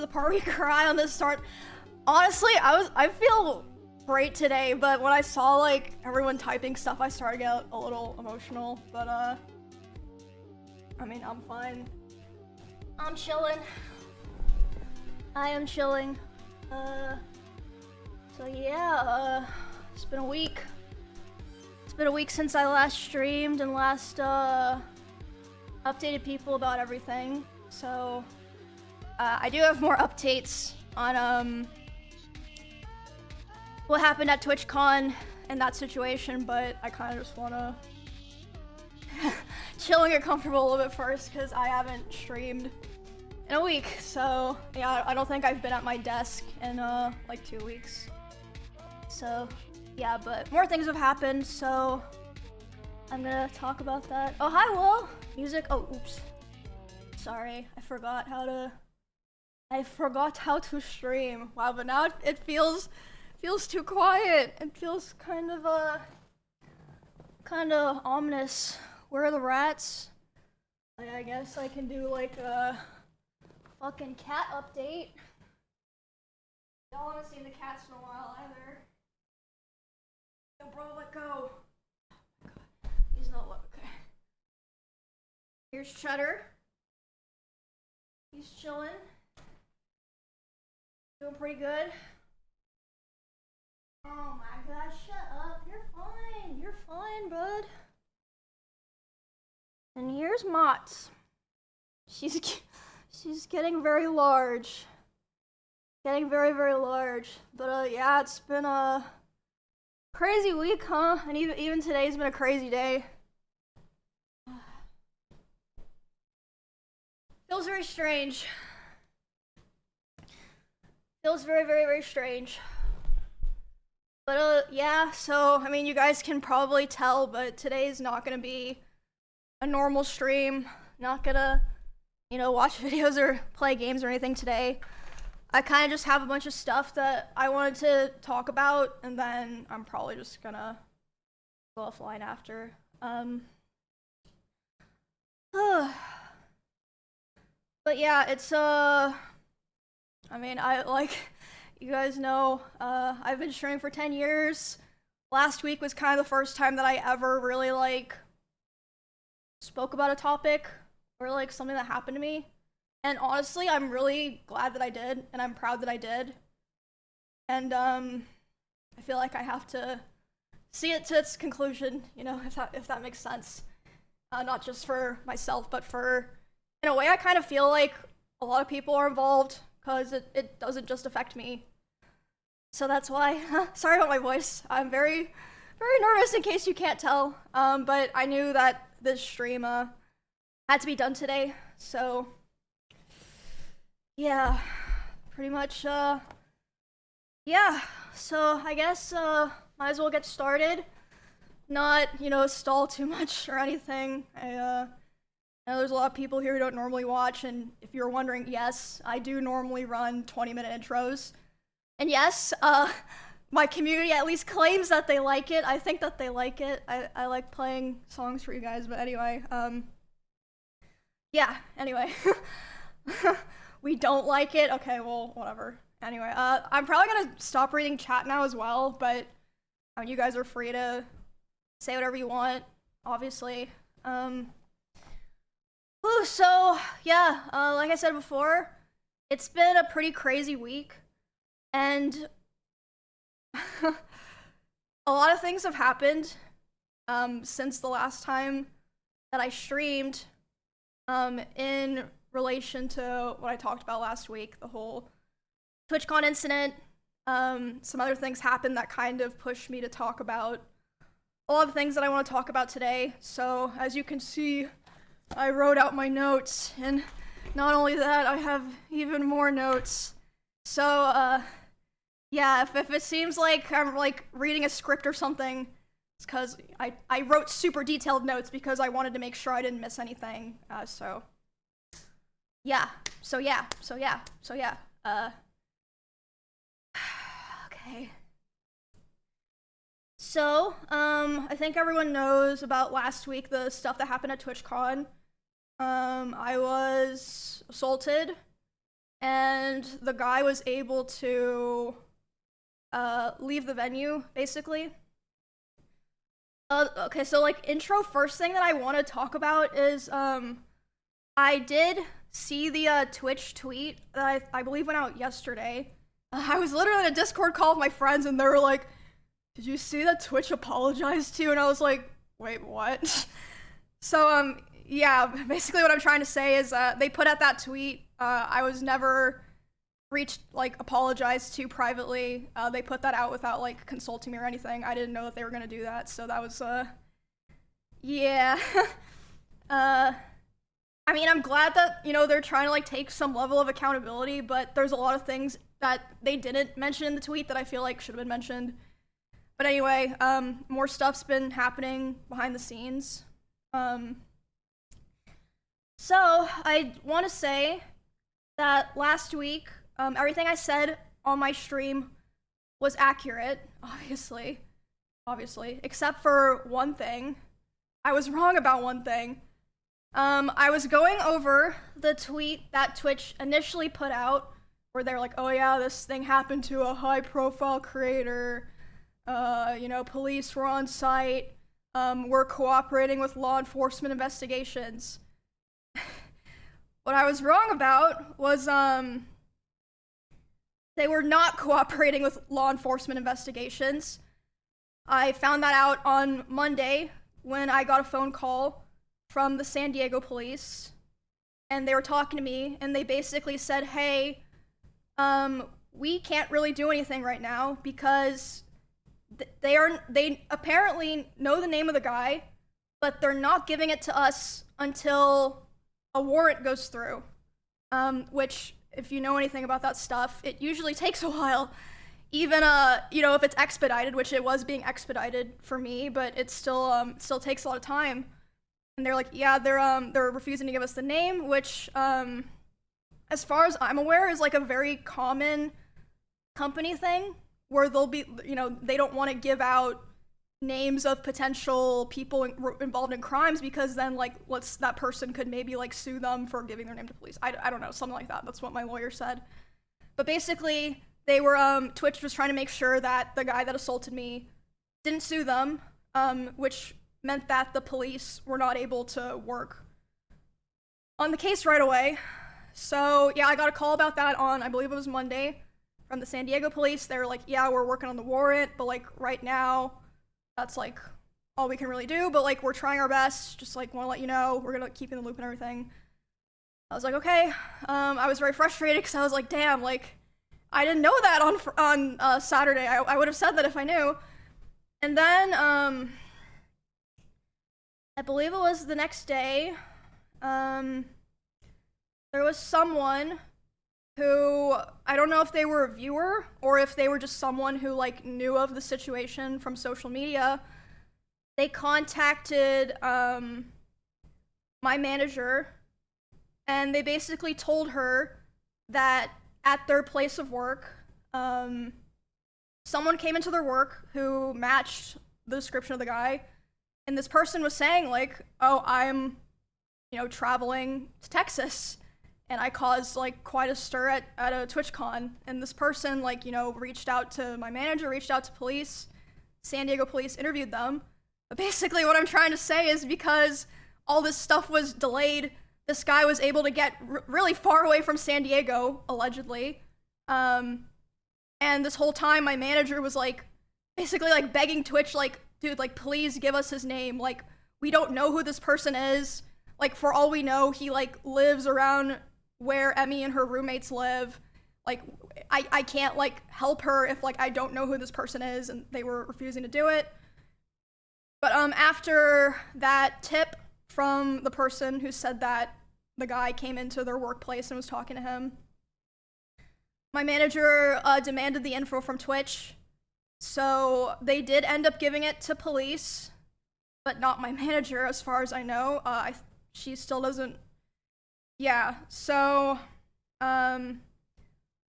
the part where you cry on the start. Honestly, I feel great today, but when I saw like everyone typing stuff, I started to get a little emotional. But I mean, I'm fine. I'm chilling. I am chilling. So yeah, it's been a week. It's been a week since I last streamed and last updated people about everything. So I do have more updates on what happened at TwitchCon in that situation, but I kind of just wanna chill and get comfortable a little bit first because I haven't streamed in a week. So yeah, I don't think I've been at my desk in like 2 weeks. So yeah, but more things have happened, so I'm gonna talk about that. Oh, hi, Will. Music. Oh, oops. Sorry, I forgot how to stream. Wow, but now it feels too quiet. It feels kind of ominous. Where are the rats? I guess I can do like a fucking cat update. Y'all haven't seen the cats in a while either. Yo, bro, let go. Oh my god, he's not okay. Here's Cheddar. He's chilling. Doing pretty good. Oh my god, shut up. You're fine. You're fine, bud. And here's Mott. She's getting very large. Getting very, very large. But yeah, it's been a crazy week, huh? And even today's been a crazy day. Feels very strange. Feels very, very, very strange. But yeah, so I mean, you guys can probably tell, but today's not gonna be a normal stream. Not gonna, you know, watch videos or play games or anything today. I kind of just have a bunch of stuff that I wanted to talk about, and then I'm probably just gonna go offline after. But yeah, it's I mean, you guys know, I've been streaming for 10 years. Last week was kind of the first time that I ever really like spoke about a topic or like something that happened to me. And honestly, I'm really glad that I did, and I'm proud that I did. And I feel like I have to see it to its conclusion, you know, if that makes sense. Not just for myself, but for, in a way, I kind of feel like a lot of people are involved, because it doesn't just affect me. So that's why, sorry about my voice. I'm very, very nervous in case you can't tell. But I knew that this stream had to be done today, so yeah, pretty much, yeah. So I guess might as well get started. Not, you know, stall too much or anything. I know there's a lot of people here who don't normally watch, and if you're wondering, yes, I do normally run 20-minute intros. And yes, my community at least claims that they like it. I think that they like it. I like playing songs for you guys, but anyway, yeah, anyway. We don't like it? Okay, well, whatever. Anyway, I'm probably gonna stop reading chat now as well, but I mean, you guys are free to say whatever you want, obviously. So yeah, like I said before, it's been a pretty crazy week, and a lot of things have happened since the last time that I streamed in relation to what I talked about last week, the whole TwitchCon incident. Some other things happened that kind of pushed me to talk about a lot of things that I want to talk about today. So as you can see, I wrote out my notes, and not only that, I have even more notes. So yeah, if it seems like I'm like reading a script or something, it's because I wrote super detailed notes because I wanted to make sure I didn't miss anything. So yeah, okay. So, I think everyone knows about last week, the stuff that happened at TwitchCon. I was assaulted and the guy was able to leave the venue, basically. Okay, so like intro, first thing that I want to talk about is I did see the Twitch tweet that I believe went out yesterday. I was literally in a Discord call with my friends, and they were like, "Did you see that Twitch apologized to you?" And I was like, "Wait, what?" So yeah, basically what I'm trying to say is they put out that tweet. I was never apologized to privately. They put that out without like consulting me or anything. I didn't know that they were gonna do that, so that was yeah. I mean, I'm glad that, they're trying to like take some level of accountability, but there's a lot of things that they didn't mention in the tweet that I feel like should have been mentioned. But anyway, more stuff's been happening behind the scenes. So I want to say that last week, everything I said on my stream was accurate, obviously, except for one thing. I was wrong about one thing. I was going over the tweet that Twitch initially put out, where they're like, "Oh yeah, this thing happened to a high-profile creator. Police were on site. We're cooperating with law enforcement investigations." What I was wrong about was they were not cooperating with law enforcement investigations. I found that out on Monday when I got a phone call from the San Diego police, and they were talking to me, and they basically said, "Hey, we can't really do anything right now because they apparently know the name of the guy, but they're not giving it to us until a warrant goes through." Which, if you know anything about that stuff, it usually takes a while. Even if it's expedited, which it was being expedited for me, but it still takes a lot of time. And they're like, yeah, they're refusing to give us the name, which as far as I'm aware is like a very common company thing, where they'll be, they don't want to give out names of potential people involved in crimes, because then like that person could maybe like sue them for giving their name to police. I don't know, something like that. That's what my lawyer said. But basically they were Twitch was trying to make sure that the guy that assaulted me didn't sue them, which meant that the police were not able to work on the case right away. So yeah, I got a call about that on, I believe it was Monday, from the San Diego police. They were like, "Yeah, we're working on the warrant, but like right now that's like all we can really do, but like we're trying our best, just like want to let you know, we're gonna keep in the loop and everything." I was like, okay. I was very frustrated because I was like, damn, like I didn't know that on Saturday. I would have said that if I knew. And then I believe it was the next day, there was someone who, I don't know if they were a viewer or if they were just someone who like knew of the situation from social media. They contacted my manager, and they basically told her that at their place of work, someone came into their work who matched the description of the guy, and this person was saying like, "Oh, I'm traveling to Texas, and I caused like quite a stir at a TwitchCon." And this person reached out to my manager, reached out to police. San Diego police interviewed them. But basically what I'm trying to say is, because all this stuff was delayed, this guy was able to get really far away from San Diego, allegedly. And this whole time my manager was basically begging Twitch, "Dude, please give us his name. We don't know who this person is. For all we know, he lives around where Emmy and her roommates live. I can't help her if I don't know who this person is." And they were refusing to do it. But after that tip from the person who said that the guy came into their workplace and was talking to him, my manager demanded the info from Twitch. So they did end up giving it to police, but not my manager, as far as I know. She still doesn't. Yeah, so the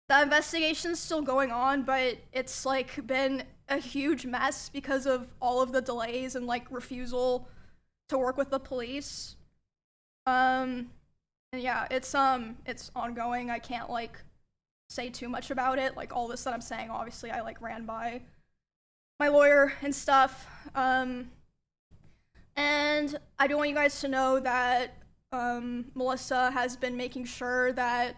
investigation's still going on, but it's been a huge mess because of all of the delays and refusal to work with the police. And yeah, it's ongoing. I can't like say too much about it. Like all this that I'm saying, obviously I like ran by my lawyer and stuff. And I do want you guys to know that Melissa has been making sure that,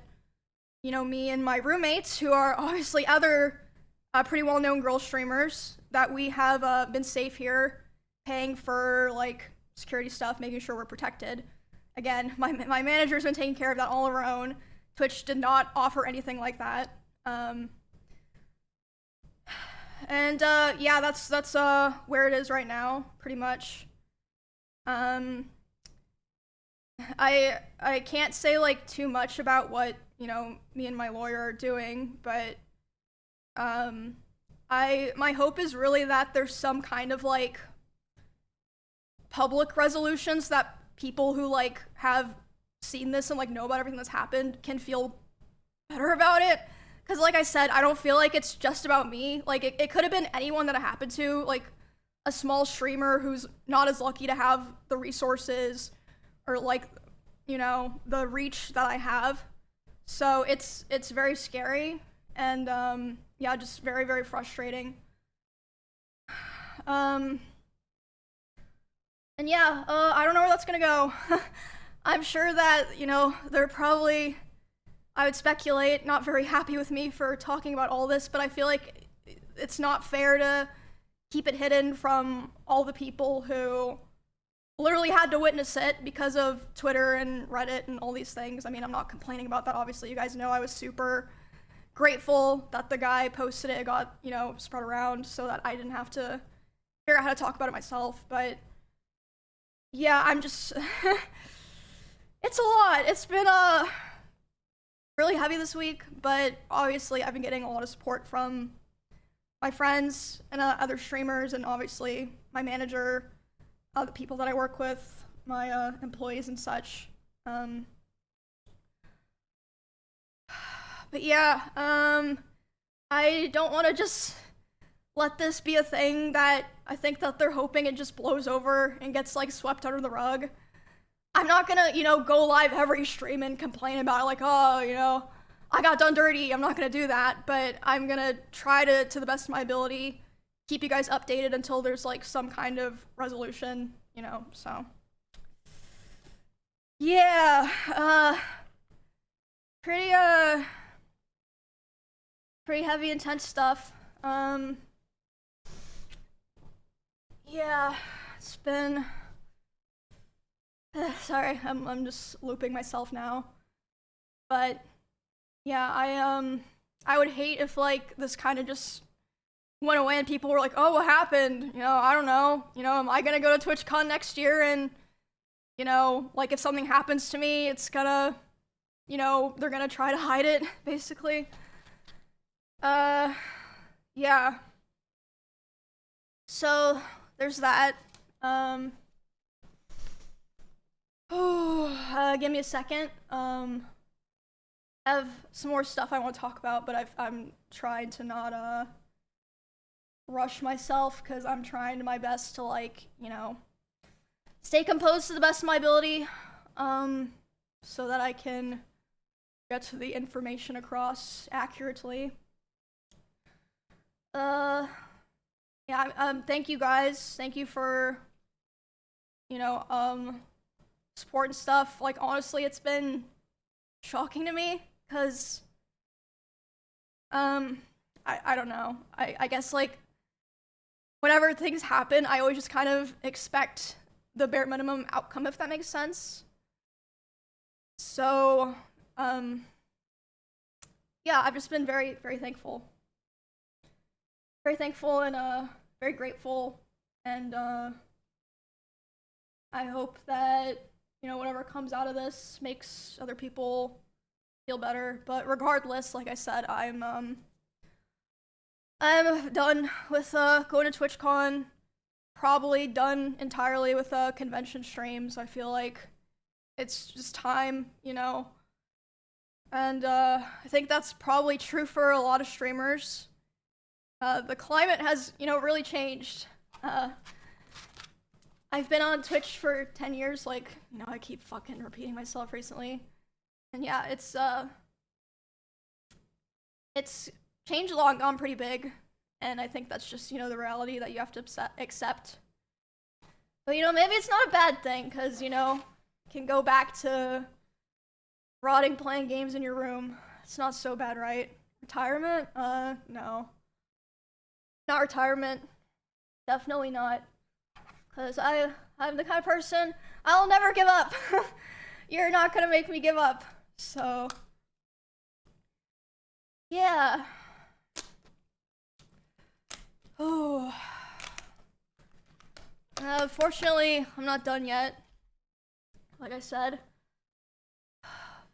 you know, me and my roommates, who are obviously other pretty well-known girl streamers, that we have been safe here, paying for like security stuff, making sure we're protected. Again, my manager's been taking care of that all of her own. Twitch did not offer anything like that. Yeah, that's where it is right now, pretty much. I can't say like too much about what, you know, me and my lawyer are doing, but my hope is really that there's some kind of like public resolutions that people who like have seen this and like know about everything that's happened can feel better about it. Because like I said, I don't feel like it's just about me. Like it could have been anyone that it happened to, like a small streamer who's not as lucky to have the resources or like, you know, the reach that I have. So it's very scary and yeah, just very, very frustrating. And yeah, I don't know where that's gonna go. I'm sure that, you know, they're probably, I would speculate, not very happy with me for talking about all this, but I feel like it's not fair to keep it hidden from all the people who literally had to witness it because of Twitter and Reddit and all these things. I mean, I'm not complaining about that, obviously. You guys know I was super grateful that the guy posted it, got, you know, spread around so that I didn't have to figure out how to talk about it myself, but yeah, I'm just, it's a lot. It's been really heavy this week, but obviously I've been getting a lot of support from my friends and other streamers, and obviously my manager, the people that I work with, my employees and such. But yeah, I don't want to just let this be a thing that I think that they're hoping it just blows over and gets like swept under the rug. I'm not gonna, you know, go live every stream and complain about it like, oh, you know, I got done dirty. I'm not gonna do that, but I'm gonna try to the best of my ability, keep you guys updated until there's like some kind of resolution, you know, so. Yeah, pretty heavy, intense stuff. Yeah, it's been, sorry, I'm just looping myself now. But yeah, I would hate if like this kind of just went away and people were like, oh, what happened? You know, I don't know. You know, am I gonna go to TwitchCon next year and, you know, like if something happens to me, it's gonna, you know, they're gonna try to hide it, basically. Yeah. So there's that. Give me a second. I have some more stuff I want to talk about, but I'm trying to not rush myself because I'm trying my best to, like, you know, stay composed to the best of my ability, so that I can get to the information across accurately. Yeah, thank you guys. Thank you for, you know, support and stuff. Like, honestly, it's been shocking to me, because, I don't know. I guess, like, whenever things happen, I always just kind of expect the bare minimum outcome, if that makes sense. So, yeah, I've just been very, very thankful. Very thankful and, very grateful, and, I hope that, you know, whatever comes out of this makes other people feel better. But regardless, like I said, I'm done with, going to TwitchCon, probably done entirely with, convention streams. I feel like it's just time, you know, and, I think that's probably true for a lot of streamers. The climate has, you know, really changed. I've been on Twitch for 10 years, like, you know, I keep fucking repeating myself recently. And yeah, it's changed a lot, gone pretty big, and I think that's just, you know, the reality that you have to accept. But, you know, maybe it's not a bad thing, because, you know, you can go back to rotting playing games in your room. It's not so bad, right? Retirement? No. Not retirement. Definitely not. Because I'm the kind of person, I'll never give up. You're not gonna make me give up. So, yeah. Oh. Fortunately, I'm not done yet. Like I said.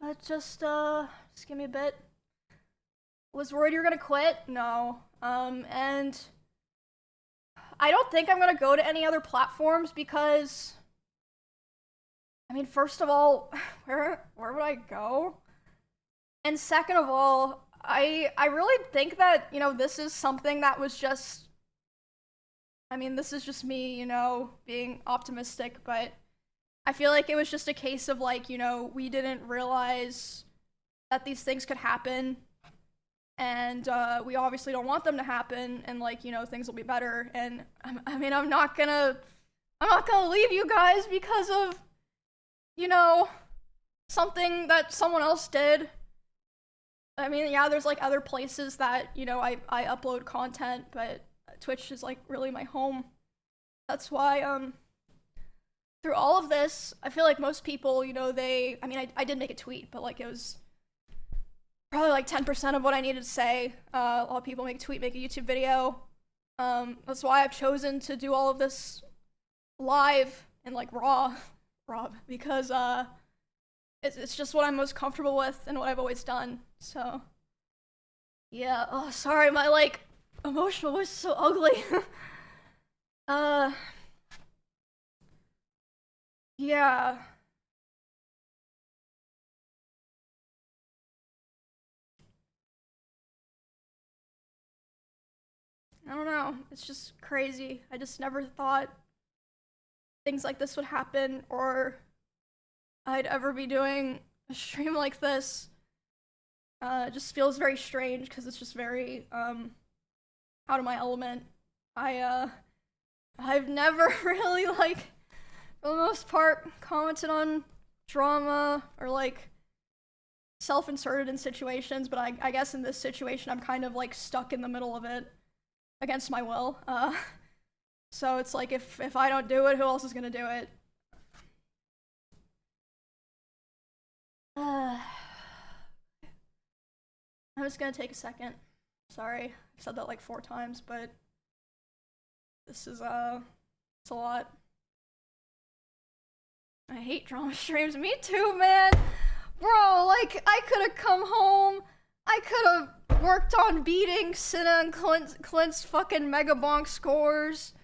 But just give me a bit. Was worried you were gonna quit? No. And I don't think I'm gonna go to any other platforms because, I mean, first of all, where would I go? And second of all, I really think that, you know, this is something that was just, I mean, this is just me, you know, being optimistic, but I feel like it was just a case of, like, you know, we didn't realize that these things could happen, and we obviously don't want them to happen, and, like, you know, things will be better. And I mean, I'm not gonna leave you guys because of, you know, something that someone else did. I mean, yeah, there's like other places that, you know, I upload content, but Twitch is like really my home. That's why through all of this, I feel like most people, you know, I mean, I did make a tweet, but like it was probably like 10% of what I needed to say. A lot of people make a tweet, make a YouTube video. That's why I've chosen to do all of this live and like raw, because it's just what I'm most comfortable with and what I've always done. So, yeah. Oh, sorry, my like emotional voice is so ugly. Yeah. I don't know. It's just crazy. I just never thought things like this would happen, or I'd ever be doing a stream like this. It just feels very strange because it's just very out of my element. I've never really, like, for the most part, commented on drama or like self-inserted in situations, but I guess in this situation I'm kind of like stuck in the middle of it against my will. So it's like if I don't do it, who else is gonna do it? I'm just gonna take a second. Sorry, I've said that like 4 times, but this is it's a lot. I hate drama streams. Me too, man. Bro, like, I could have come home. I could have worked on beating Cinna and Clint's fucking Mega Bonk scores.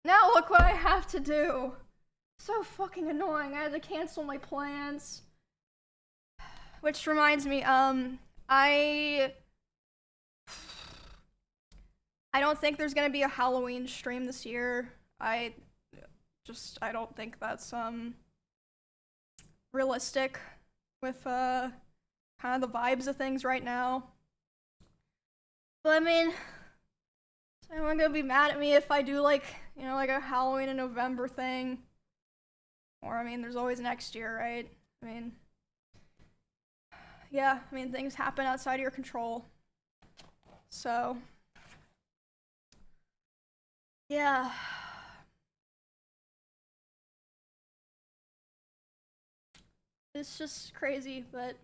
Now look what I have to do. So fucking annoying. I had to cancel my plans. Which reminds me, I don't think there's gonna be a Halloween stream this year. I don't think that's realistic with kind of the vibes of things right now. But I mean, is anyone gonna be mad at me if I do, like, you know, like a Halloween in November thing? Or I mean, there's always next year, right? I mean, yeah, I mean, things happen outside of your control. So, yeah. It's just crazy, but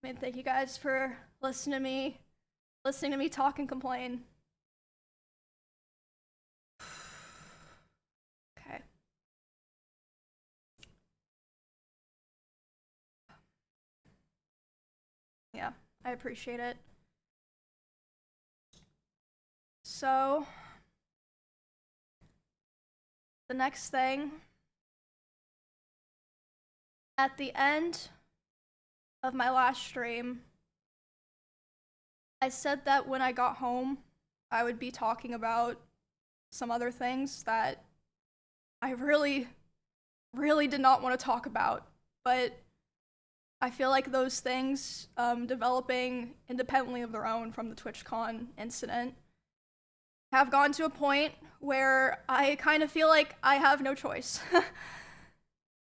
I mean, thank you guys for listening to me talk and complain. Okay. Yeah, I appreciate it. So, the next thing, at the end of my last stream, I said that when I got home, I would be talking about some other things that I really, really did not want to talk about, but I feel like those things developing independently of their own from the TwitchCon incident have gone to a point where I kind of feel like I have no choice.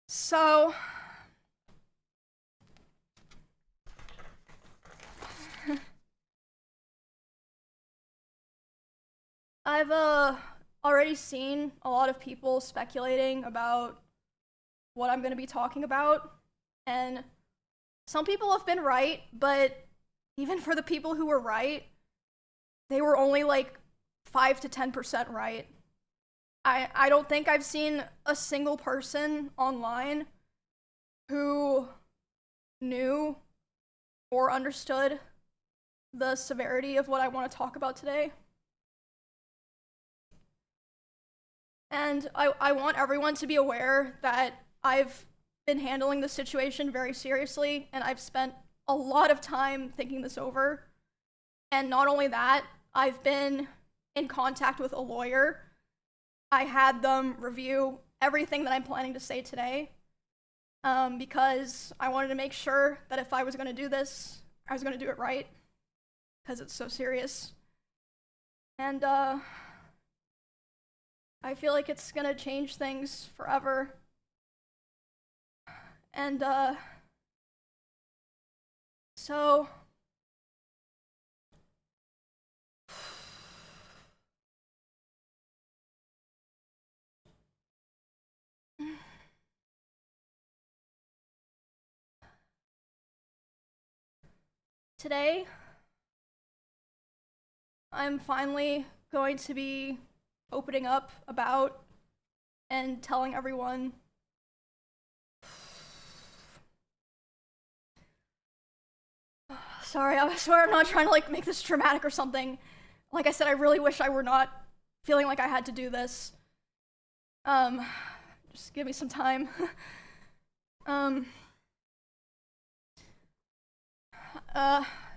So I've already seen a lot of people speculating about what I'm going to be talking about, and some people have been right, but even for the people who were right, they were only like 5 to 10% right. I don't think I've seen a single person online who knew or understood the severity of what I want to talk about today. And I want everyone to be aware that I've been handling the situation very seriously, and I've spent a lot of time thinking this over. And not only that, I've been in contact with a lawyer. I had them review everything that I'm planning to say today, because I wanted to make sure that if I was going to do this, I was going to do it right, because it's so serious. And I feel like it's going to change things forever. And so today, I'm finally going to be opening up about and telling everyone sorry, I swear I'm not trying to like make this dramatic or something. Like I said, I really wish I were not feeling like I had to do this. Just give me some time. I'm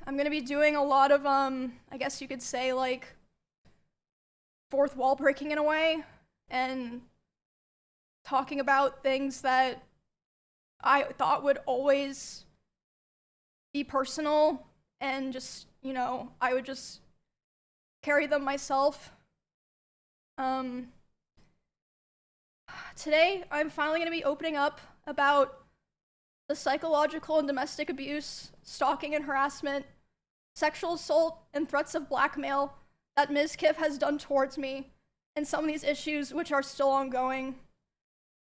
gonna be doing a lot of, I guess you could say, like, fourth wall breaking in a way, and talking about things that I thought would always be personal, and just, you know, I would just carry them myself. Today, I'm finally gonna be opening up about the psychological and domestic abuse, stalking and harassment, sexual assault, and threats of blackmail that Ms. Kiff has done towards me, and some of these issues which are still ongoing.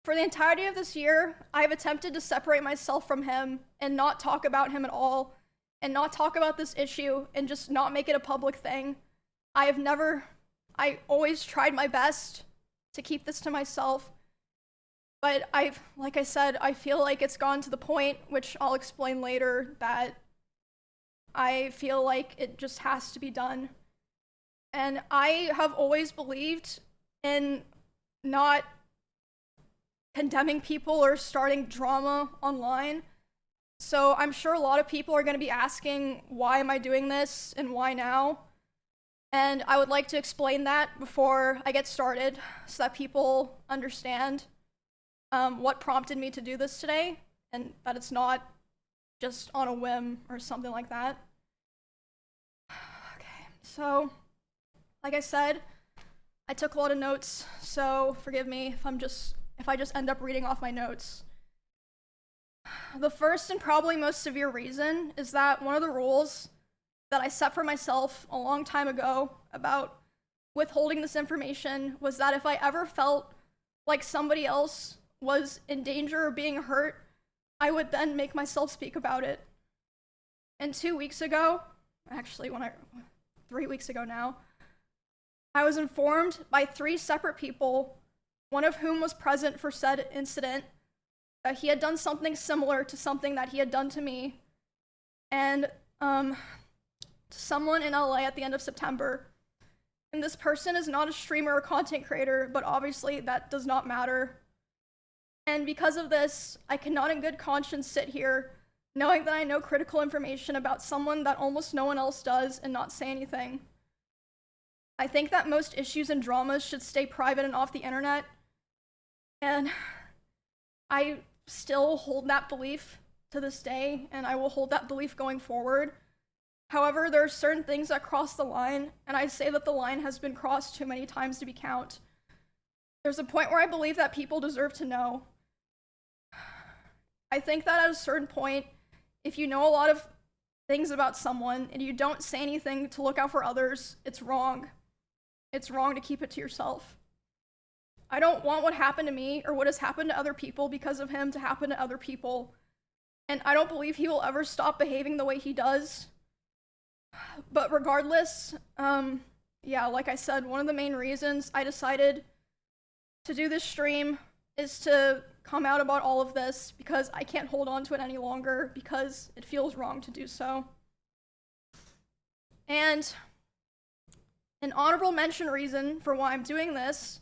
For the entirety of this year, I have attempted to separate myself from him and not talk about him at all, and not talk about this issue, and just not make it a public thing. I always tried my best to keep this to myself, but like I said, I feel like it's gone to the point, which I'll explain later, that I feel like it just has to be done. And I have always believed in not condemning people or starting drama online. So I'm sure a lot of people are going to be asking, why am I doing this and why now? And I would like to explain that before I get started so that people understand what prompted me to do this today, and that it's not just on a whim or something like that. Okay, so like I said, I took a lot of notes, so forgive me if I just end up reading off my notes. The first and probably most severe reason is that one of the rules that I set for myself a long time ago about withholding this information was that if I ever felt like somebody else was in danger or being hurt, I would then make myself speak about it. And 2 weeks ago, actually 3 weeks ago now, I was informed by 3 separate people, one of whom was present for said incident, that he had done something similar to something that he had done to me, and to someone in LA at the end of September. And this person is not a streamer or content creator, but obviously that does not matter. And because of this, I cannot in good conscience sit here knowing that I know critical information about someone that almost no one else does and not say anything. I think that most issues and dramas should stay private and off the internet, and I still hold that belief to this day, and I will hold that belief going forward. However, there are certain things that cross the line, and I say that the line has been crossed too many times to be count. There's a point where I believe that people deserve to know. I think that at a certain point, if you know a lot of things about someone and you don't say anything to look out for others, it's wrong. It's wrong to keep it to yourself. I don't want what happened to me or what has happened to other people because of him to happen to other people. And I don't believe he will ever stop behaving the way he does. But regardless, yeah, like I said, one of the main reasons I decided to do this stream is to come out about all of this because I can't hold on to it any longer because it feels wrong to do so. And an honorable mention reason for why I'm doing this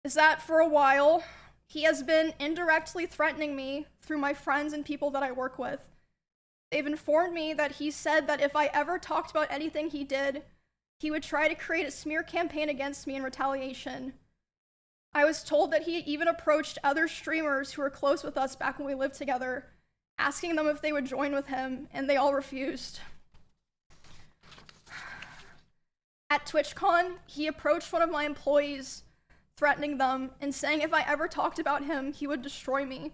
is that for a while, he has been indirectly threatening me through my friends and people that I work with. They've informed me that he said that if I ever talked about anything he did, he would try to create a smear campaign against me in retaliation. I was told that he even approached other streamers who were close with us back when we lived together, asking them if they would join with him, and they all refused. At TwitchCon, he approached one of my employees, threatening them and saying if I ever talked about him, he would destroy me.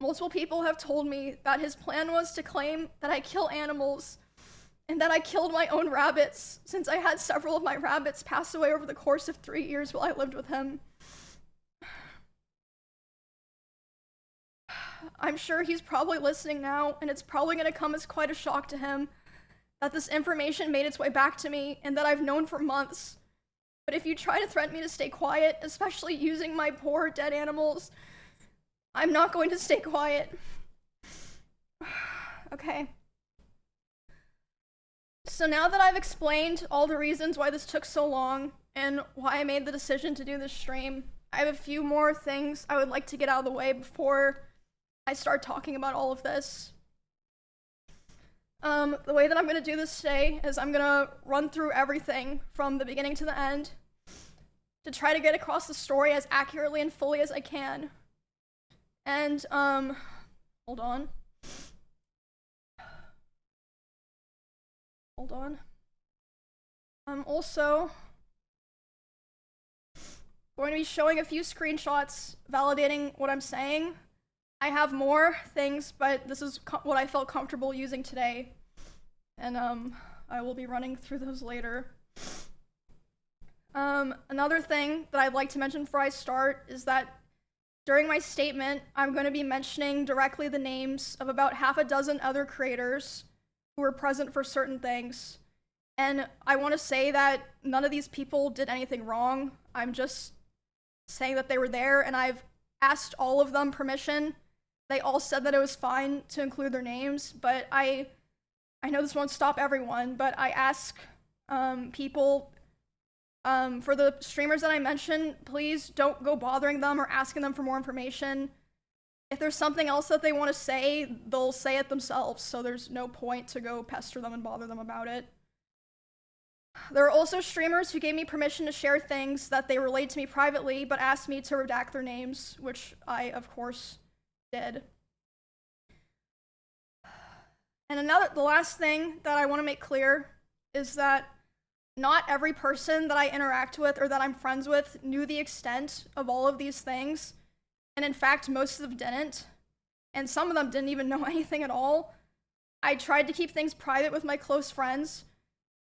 Multiple people have told me that his plan was to claim that I kill animals and that I killed my own rabbits, since I had several of my rabbits pass away over the course of 3 years while I lived with him. I'm sure he's probably listening now, and it's probably going to come as quite a shock to him that this information made its way back to me and that I've known for months. But if you try to threaten me to stay quiet, especially using my poor dead animals, I'm not going to stay quiet. Okay. So now that I've explained all the reasons why this took so long and why I made the decision to do this stream, I have a few more things I would like to get out of the way before I start talking about all of this. The way that I'm going to do this today is I'm going to run through everything from the beginning to the end to try to get across the story as accurately and fully as I can. And, hold on. Hold on. I'm also going to be showing a few screenshots validating what I'm saying. I have more things, but this is what I felt comfortable using today. And I will be running through those later. Another thing that I'd like to mention before I start is that during my statement, I'm going to be mentioning directly the names of about half a dozen other creators who were present for certain things. And I want to say that none of these people did anything wrong. I'm just saying that they were there, and I've asked all of them permission. They all said that it was fine to include their names, but I know this won't stop everyone, but I ask people, for the streamers that I mentioned, please don't go bothering them or asking them for more information. If there's something else that they want to say, they'll say it themselves, so there's no point to go pester them and bother them about it. There are also streamers who gave me permission to share things that they relayed to me privately, but asked me to redact their names, which I, of course, did. And the last thing that I want to make clear is that not every person that I interact with or that I'm friends with knew the extent of all of these things. And in fact, most of them didn't. And some of them didn't even know anything at all. I tried to keep things private with my close friends,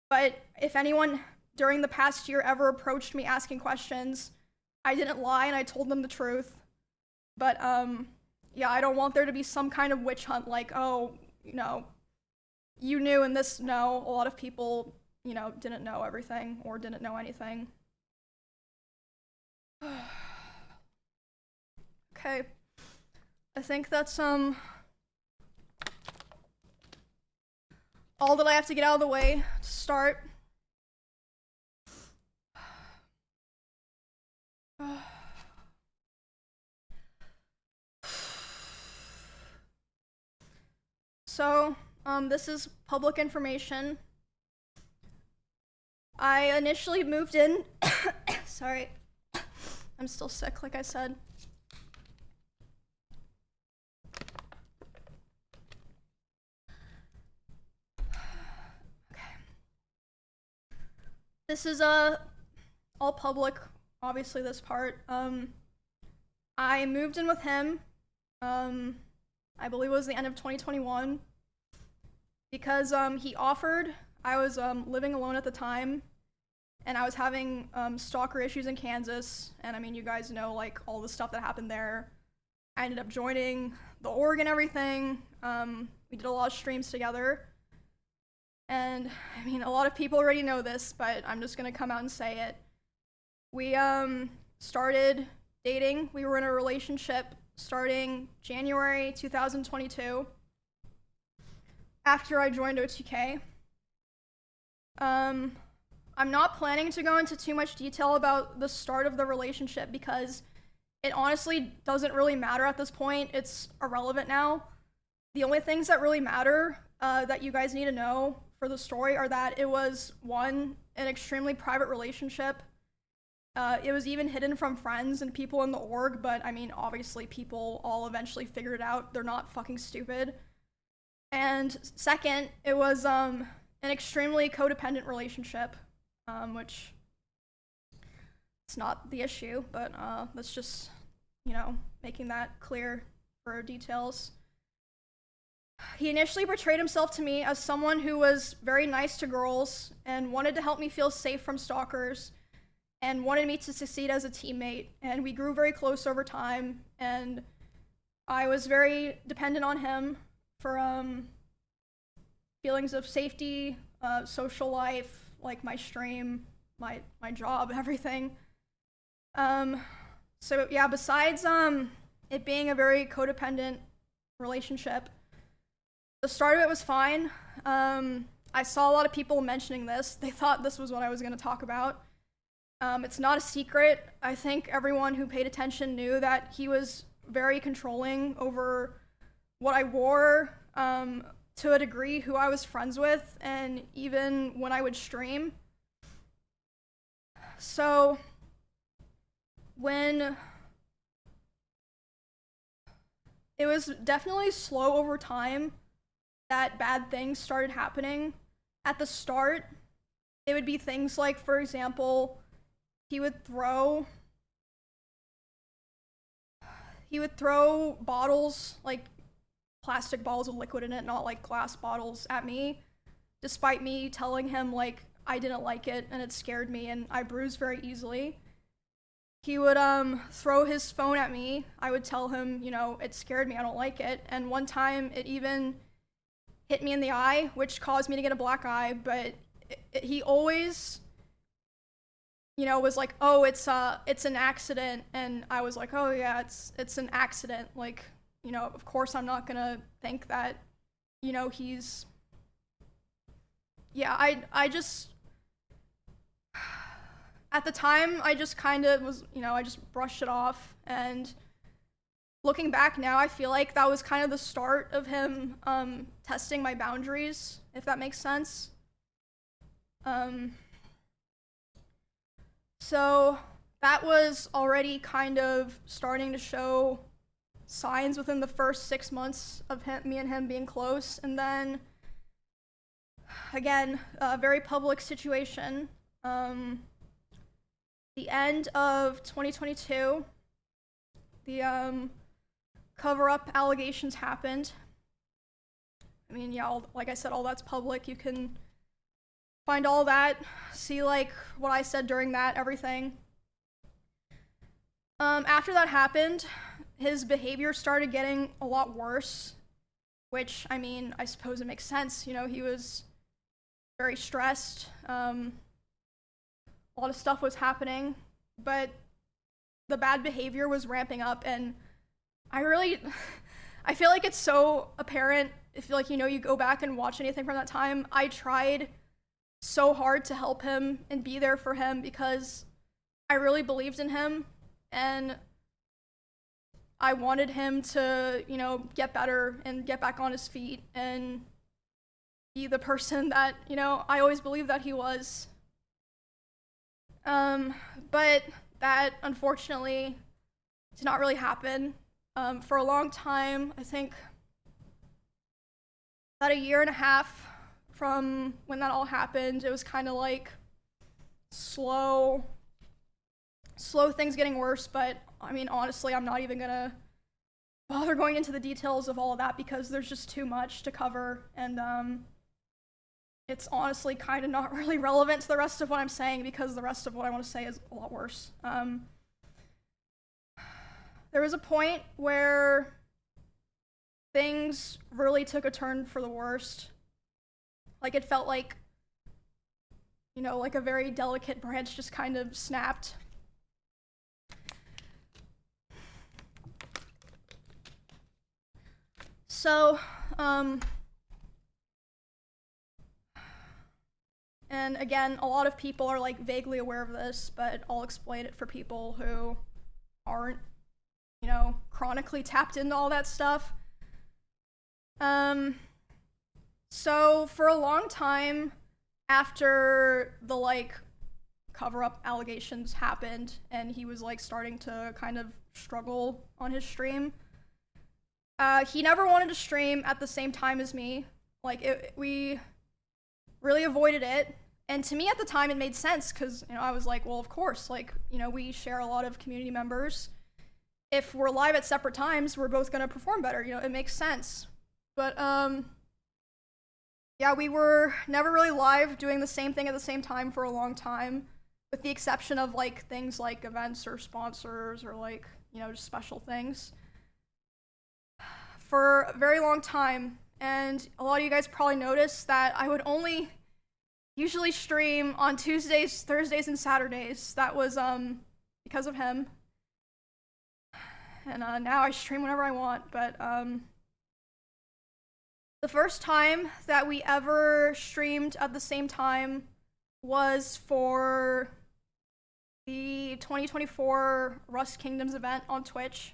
but if anyone during the past year ever approached me asking questions, I didn't lie and I told them the truth. But yeah, I don't want there to be some kind of witch hunt like, oh, you knew and this, no. A lot of people, didn't know everything or didn't know anything. Okay. I think that's all that I have to get out of the way to start. So, this is public information. I initially moved in, sorry, I'm still sick, like I said. this is all public, obviously, this part. I moved in with him, I believe it was the end of 2021, because he offered. I was living alone at the time, and I was having stalker issues in Kansas, and I mean, you guys know like all the stuff that happened there. I ended up joining the org and everything. We did a lot of streams together, and I mean, a lot of people already know this, but I'm just gonna come out and say it. We started dating. We were in a relationship starting January 2022 after I joined OTK. I'm not planning to go into too much detail about the start of the relationship because it honestly doesn't really matter at this point. It's irrelevant now. The only things that really matter that you guys need to know for the story are that it was, one, an extremely private relationship. It was even hidden from friends and people in the org, but I mean, obviously people all eventually figured it out. They're not fucking stupid. And second, it was an extremely codependent relationship, which it's not the issue, but that's just, you know, making that clear for details. He initially portrayed himself to me as someone who was very nice to girls and wanted to help me feel safe from stalkers and wanted me to succeed as a teammate. And we grew very close over time, and I was very dependent on him for feelings of safety, social life, like my stream, my job, everything. So yeah, besides it being a very codependent relationship, the start of it was fine. I saw a lot of people mentioning this. They thought this was what I was going to talk about. It's not a secret. I think everyone who paid attention knew that he was very controlling over what I wore, to a degree, who I was friends with, and even when I would stream. So when it was definitely slow over time that bad things started happening. At the start, it would be things like, for example, he would throw bottles, like plastic bottles with liquid in it, not like glass bottles, at me, despite me telling him like I didn't like it and it scared me and I bruised very easily. He would throw his phone at me. I would tell him, you know, it scared me, I don't like it. And one time it even hit me in the eye, which caused me to get a black eye, but he always, you know, was like, oh, it's an accident. And I was like, oh yeah, it's an accident. Like, you know, of course I'm not gonna think that, you know, he's, yeah, I just, at the time, I just kind of was, you know, I just brushed it off. And looking back now, I feel like that was kind of the start of him testing my boundaries, if that makes sense. So that was already kind of starting to show signs within the first 6 months of me and him being close. And then, again, a very public situation. The end of 2022, the cover-up allegations happened. I mean, yeah, like I said, all that's public. You can find all that, see like what I said during that, everything. After that happened, his behavior started getting a lot worse, which, I mean, I suppose it makes sense. You know, he was very stressed. A lot of stuff was happening, but the bad behavior was ramping up, and I feel like it's so apparent if, like, you know, you go back and watch anything from that time. I tried so hard to help him and be there for him because I really believed in him, and I wanted him to, you know, get better and get back on his feet and be the person that, you know, I always believed that he was. But that, unfortunately, did not really happen. For a long time, I think about 1.5 years from when that all happened, it was kind of like slow things getting worse, but I mean, honestly, I'm not even gonna bother going into the details of all of that because there's just too much to cover, and it's honestly kind of not really relevant to the rest of what I'm saying because the rest of what I want to say is a lot worse. There was a point where things really took a turn for the worst. Like, it felt like, you know, like a very delicate branch just kind of snapped. So, and again, a lot of people are like vaguely aware of this, but I'll explain it for people who aren't, you know, chronically tapped into all that stuff. So for a long time after the like cover-up allegations happened and he was like starting to kind of struggle on his stream, he never wanted to stream at the same time as me. Like, we really avoided it. And to me at the time it made sense because, you know, I was like, well, of course, like, you know, we share a lot of community members. If we're live at separate times, we're both gonna perform better, you know, it makes sense. But yeah, we were never really live doing the same thing at the same time for a long time, with the exception of like things like events or sponsors or like, you know, just special things. For a very long time, and a lot of you guys probably noticed that I would only usually stream on Tuesdays, Thursdays, and Saturdays. That was because of him. And now I stream whenever I want, but the first time that we ever streamed at the same time was for the 2024 Rust Kingdoms event on Twitch.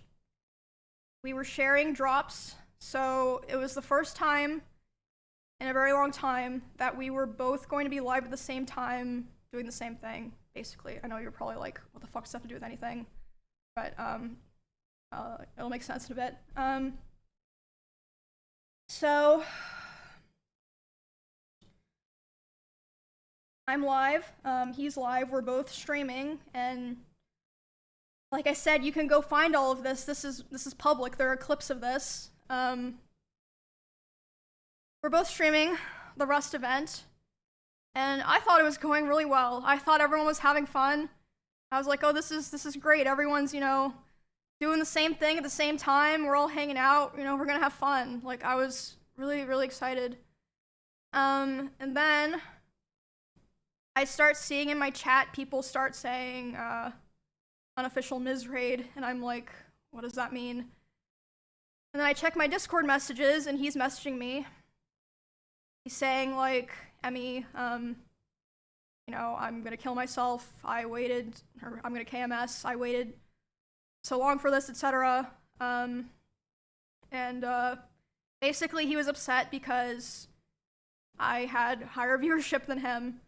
We were sharing drops, so it was the first time in a very long time that we were both going to be live at the same time doing the same thing, basically. I know you're probably like, what the fuck does that have to do with anything? But it'll make sense in a bit. So I'm live, he's live, we're both streaming, and like I said, you can go find all of this. This is public. There are clips of this. We're both streaming the Rust event, and I thought it was going really well. I thought everyone was having fun. I was like, oh, this is great. Everyone's, you know, doing the same thing at the same time. We're all hanging out. You know, we're gonna have fun. Like, I was really, really excited. And then I start seeing in my chat people start saying, unofficial Ms. Raid, and I'm like, what does that mean? And then I check my Discord messages, and he's messaging me. He's saying, like, Emmy, you know, I'm gonna kill myself, I waited, or I'm gonna KMS, I waited so long for this, etc. Basically he was upset because I had higher viewership than him.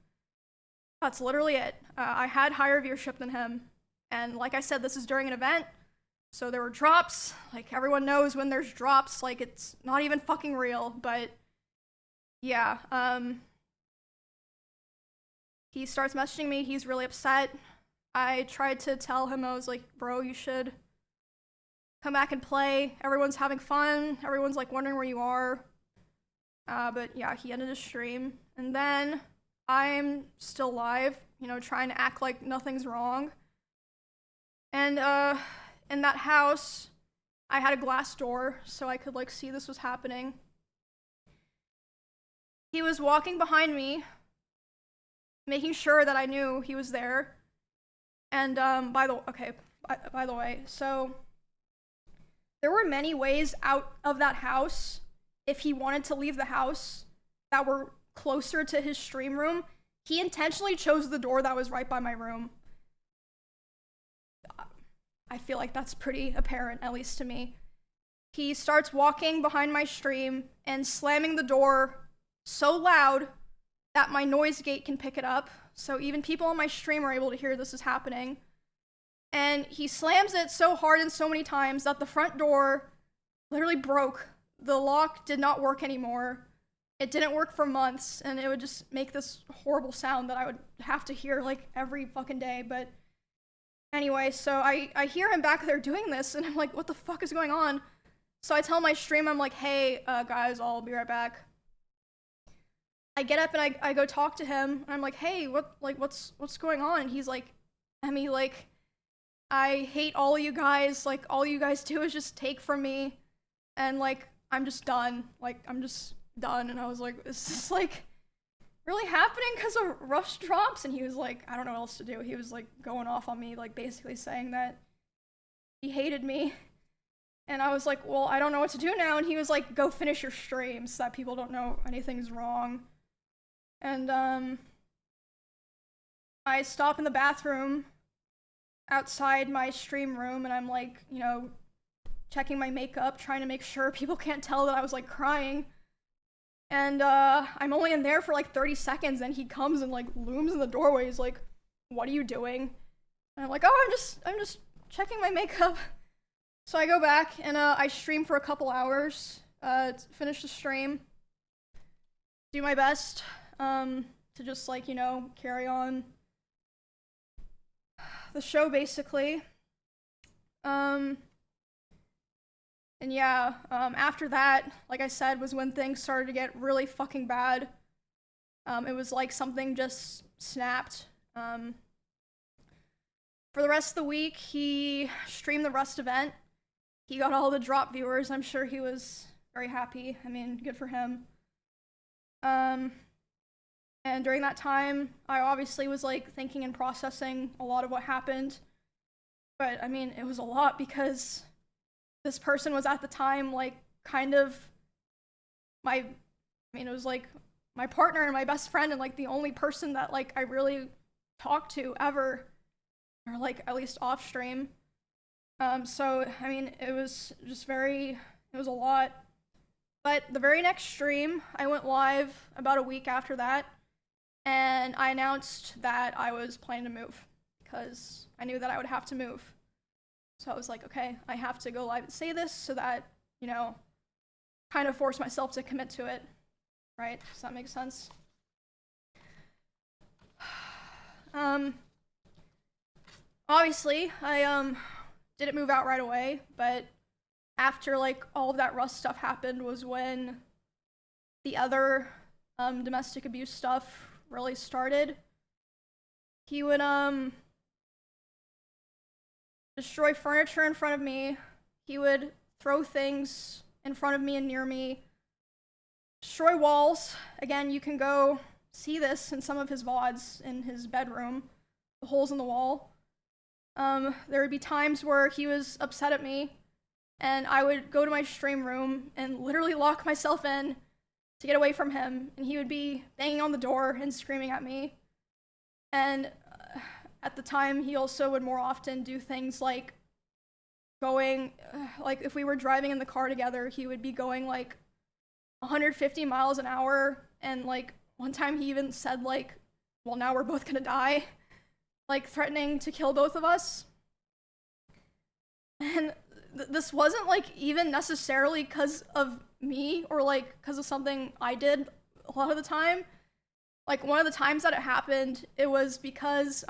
That's literally it. I had higher viewership than him. And like I said, this is during an event, so there were drops. Like, everyone knows when there's drops, like, it's not even fucking real, but yeah, he starts messaging me, he's really upset. I tried to tell him, I was like, bro, you should come back and play. Everyone's having fun, everyone's like wondering where you are. But yeah, he ended his stream. And then I'm still live, you know, trying to act like nothing's wrong. And in that house, I had a glass door so I could like see this was happening. He was walking behind me, making sure that I knew he was there. And by the way, so there were many ways out of that house if he wanted to leave the house that were closer to his stream room. He intentionally chose the door that was right by my room. I feel like that's pretty apparent, at least to me. He starts walking behind my stream and slamming the door so loud that my noise gate can pick it up, so even people on my stream are able to hear this is happening. And he slams it so hard and so many times that the front door literally broke. The lock did not work anymore. it didn't work for months, and it would just make this horrible sound that I would have to hear like every fucking day. But anyway, so I hear him back there doing this, and I'm like, what the fuck is going on? So I tell my stream, I'm like, hey, guys, I'll be right back. I get up and I go talk to him, and I'm like, hey, what's going on? And he's like, Emmy, like, I hate all of you guys. Like, all you guys do is just take from me, and like, I'm just done. Like, I'm just done. And I was like, is this like really happening because of rush drops? And he was like, I don't know what else to do. He was like going off on me, like basically saying that he hated me. And I was like, well, I don't know what to do now. And he was like, go finish your stream so that people don't know anything's wrong. And I stop in the bathroom outside my stream room, and I'm like, you know, checking my makeup, trying to make sure people can't tell that I was like crying. And I'm only in there for like 30 seconds, and he comes and like looms in the doorway. He's like, what are you doing? And I'm like, oh, I'm just checking my makeup. So I go back and I stream for a couple hours, finish the stream, do my best to just like, you know, carry on the show basically. And yeah, after that, like I said, was when things started to get really fucking bad. It was like something just snapped. For the rest of the week, he streamed the Rust event. He got all the drop viewers. I'm sure he was very happy. I mean, good for him. And during that time, I obviously was like thinking and processing a lot of what happened. But I mean, it was a lot because this person was at the time like kind of it was like my partner and my best friend, and like the only person that like I really talked to ever, or like at least off stream. So I mean, it was a lot. But the very next stream, I went live about a week after that, and I announced that I was planning to move because I knew that I would have to move. So I was like, okay, I have to go live and say this so that, you know, kind of force myself to commit to it, right? Does that make sense? Obviously, I didn't move out right away, but after like all of that Rust stuff happened was when the other domestic abuse stuff really started. He would destroy furniture in front of me. He would throw things in front of me and near me. Destroy walls. Again, you can go see this in some of his VODs in his bedroom, the holes in the wall. There would be times where he was upset at me, and I would go to my stream room and literally lock myself in to get away from him, and he would be banging on the door and screaming at me. And at the time, he also would more often do things like going, like if we were driving in the car together, he would be going like 150 miles an hour, and like one time he even said like, well, now we're both gonna die, like threatening to kill both of us. And this wasn't like even necessarily because of me or like because of something I did a lot of the time. Like one of the times that it happened, it was because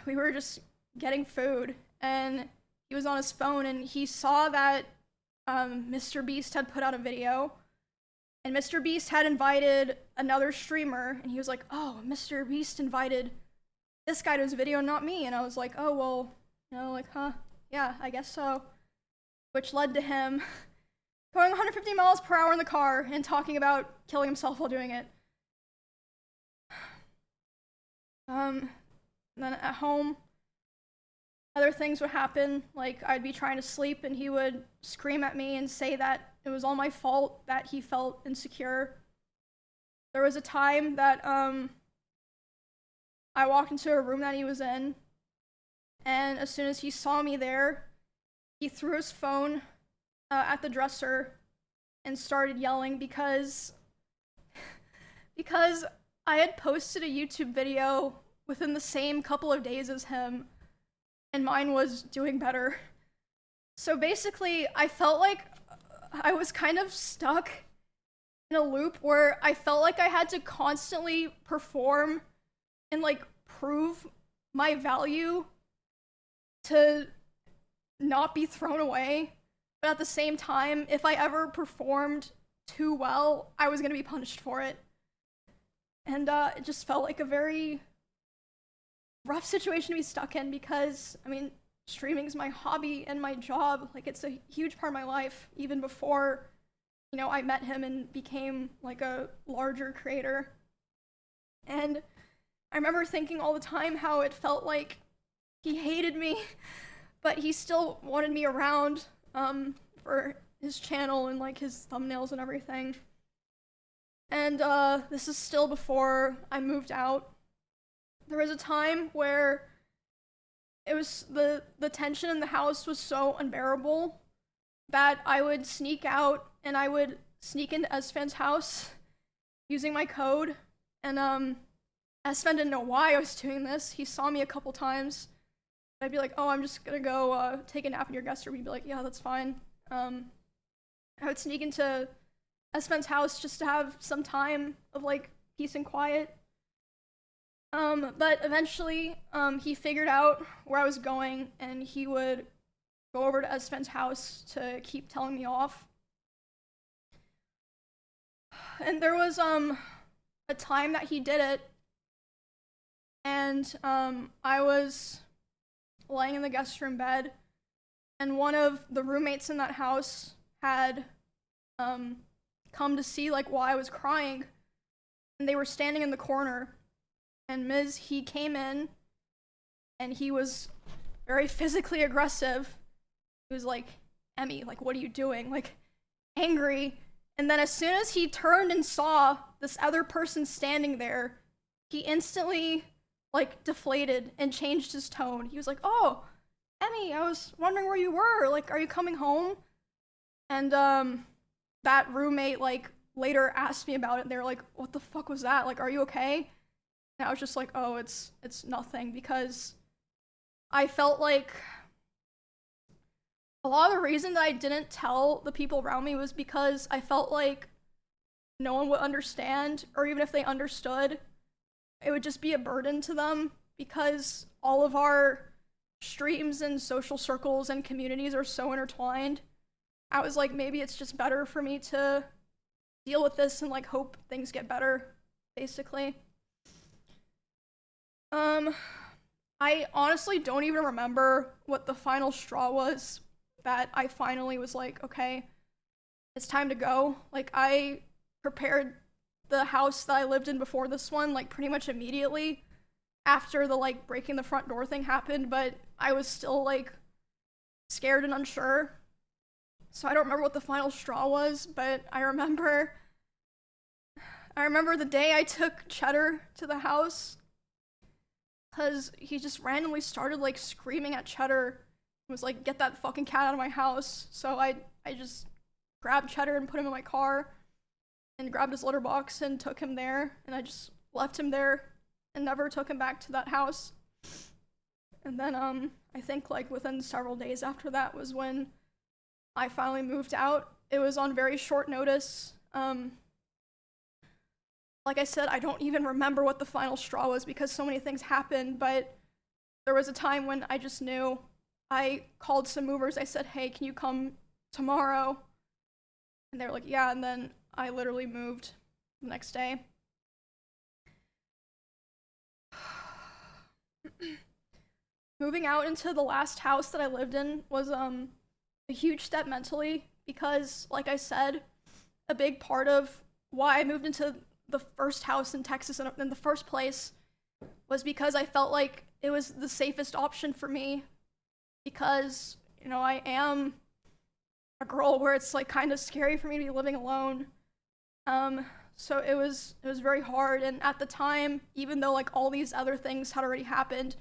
we were just getting food, and he was on his phone, and he saw that Mr. Beast had put out a video, and Mr. Beast had invited another streamer, and he was like, oh, Mr. Beast invited this guy to his video, not me. And I was like, oh, well, you know, like, huh, yeah, I guess so. Which led to him going 150 miles per hour in the car and talking about killing himself while doing it. Then at home, other things would happen, like I'd be trying to sleep and he would scream at me and say that it was all my fault that he felt insecure. There was a time that I walked into a room that he was in, and as soon as he saw me there, he threw his phone at the dresser and started yelling because I had posted a YouTube video within the same couple of days as him, and mine was doing better. So basically, I felt like I was kind of stuck in a loop where I felt like I had to constantly perform and like prove my value to not be thrown away. But at the same time, if I ever performed too well, I was gonna be punished for it. And it just felt like a very rough situation to be stuck in because, I mean, streaming is my hobby and my job. Like, it's a huge part of my life, even before, you know, I met him and became like a larger creator. And I remember thinking all the time how it felt like he hated me, but he still wanted me around for his channel and like his thumbnails and everything. And this is still before I moved out. There was a time where it was the tension in the house was so unbearable that I would sneak out and I would sneak into Esfan's house using my code. And Esfan didn't know why I was doing this. He saw me a couple times. I'd be like, oh, I'm just gonna go take a nap in your guest room. He'd be like, yeah, that's fine. I would sneak into Esfan's house just to have some time of like peace and quiet. But eventually, he figured out where I was going, and he would go over to Esfan's house to keep telling me off. And there was a time that he did it, and I was laying in the guest room bed, and one of the roommates in that house had come to see like why I was crying, and they were standing in the corner. And he came in, and he was very physically aggressive. He was like, Emmy, like, what are you doing? Like, angry. And then as soon as he turned and saw this other person standing there, he instantly, like, deflated and changed his tone. He was like, oh, Emmy, I was wondering where you were. Like, are you coming home? And that roommate, like, later asked me about it, and they were like, what the fuck was that? Like, are you okay? And I was just like, oh, it's nothing, because I felt like a lot of the reason that I didn't tell the people around me was because I felt like no one would understand, or even if they understood, it would just be a burden to them, because all of our streams and social circles and communities are so intertwined. I was like, maybe it's just better for me to deal with this and like hope things get better, basically. I honestly don't even remember what the final straw was that I finally was like, okay, it's time to go. Like, I prepared the house that I lived in before this one, like, pretty much immediately after the, like, breaking the front door thing happened, but I was still, like, scared and unsure. So I don't remember what the final straw was, but I remember the day I took Cheddar to the house, because he just randomly started like screaming at Cheddar and was like, get that fucking cat out of my house. So I just grabbed Cheddar and put him in my car and grabbed his litter box and took him there, and I just left him there and never took him back to that house. And then I think like within several days after that was when I finally moved out. It was on very short notice. Like I said, I don't even remember what the final straw was because so many things happened, but there was a time when I just knew. I called some movers. I said, hey, can you come tomorrow? And they were like, yeah, and then I literally moved the next day. Moving out into the last house that I lived in was a huge step mentally because, like I said, a big part of why I moved into the first house in Texas in the first place was because I felt like it was the safest option for me, because, you know, I am a girl where it's like kind of scary for me to be living alone. So it was very hard, and at the time, even though like all these other things had already happened,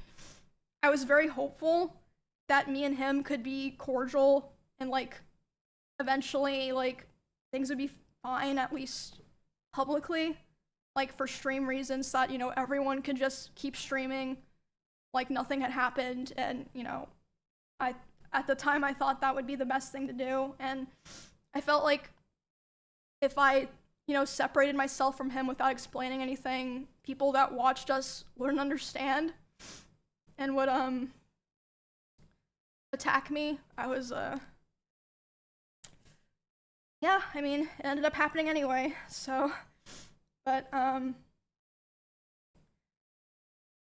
I was very hopeful that me and him could be cordial and like eventually like things would be fine, at least publicly, like for stream reasons, that, you know, everyone could just keep streaming like nothing had happened. And, you know, at the time I thought that would be the best thing to do, and I felt like if I separated myself from him without explaining anything, people that watched us wouldn't understand and would attack me. I was yeah, I mean, it ended up happening anyway. So, but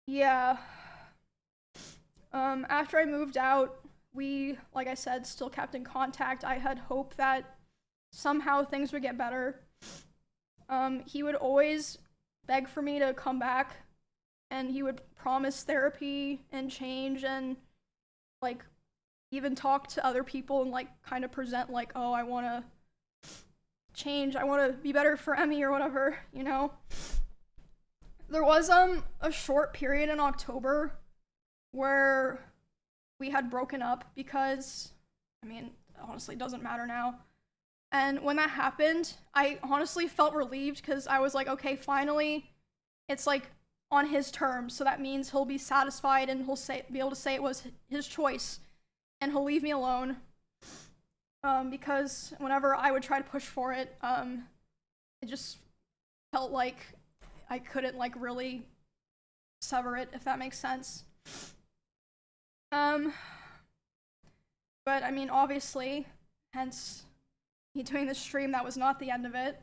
yeah. After I moved out, we, like I said, still kept in contact. I had hope that somehow things would get better. He would always beg for me to come back, and he would promise therapy and change and, like, even talk to other people and, like, kind of present, like, oh, I want to change, I want to be better for Emmy or whatever, There was a short period in October where we had broken up because, I mean, honestly, it doesn't matter now. And when that happened, I honestly felt relieved because I was like, okay, finally, it's like on his terms. So that means he'll be satisfied and he'll be able to say it was his choice and he'll leave me alone. Because whenever I would try to push for it, it just felt like I couldn't like really sever it, if that makes sense. But I mean, obviously, hence me doing this stream, that was not the end of it.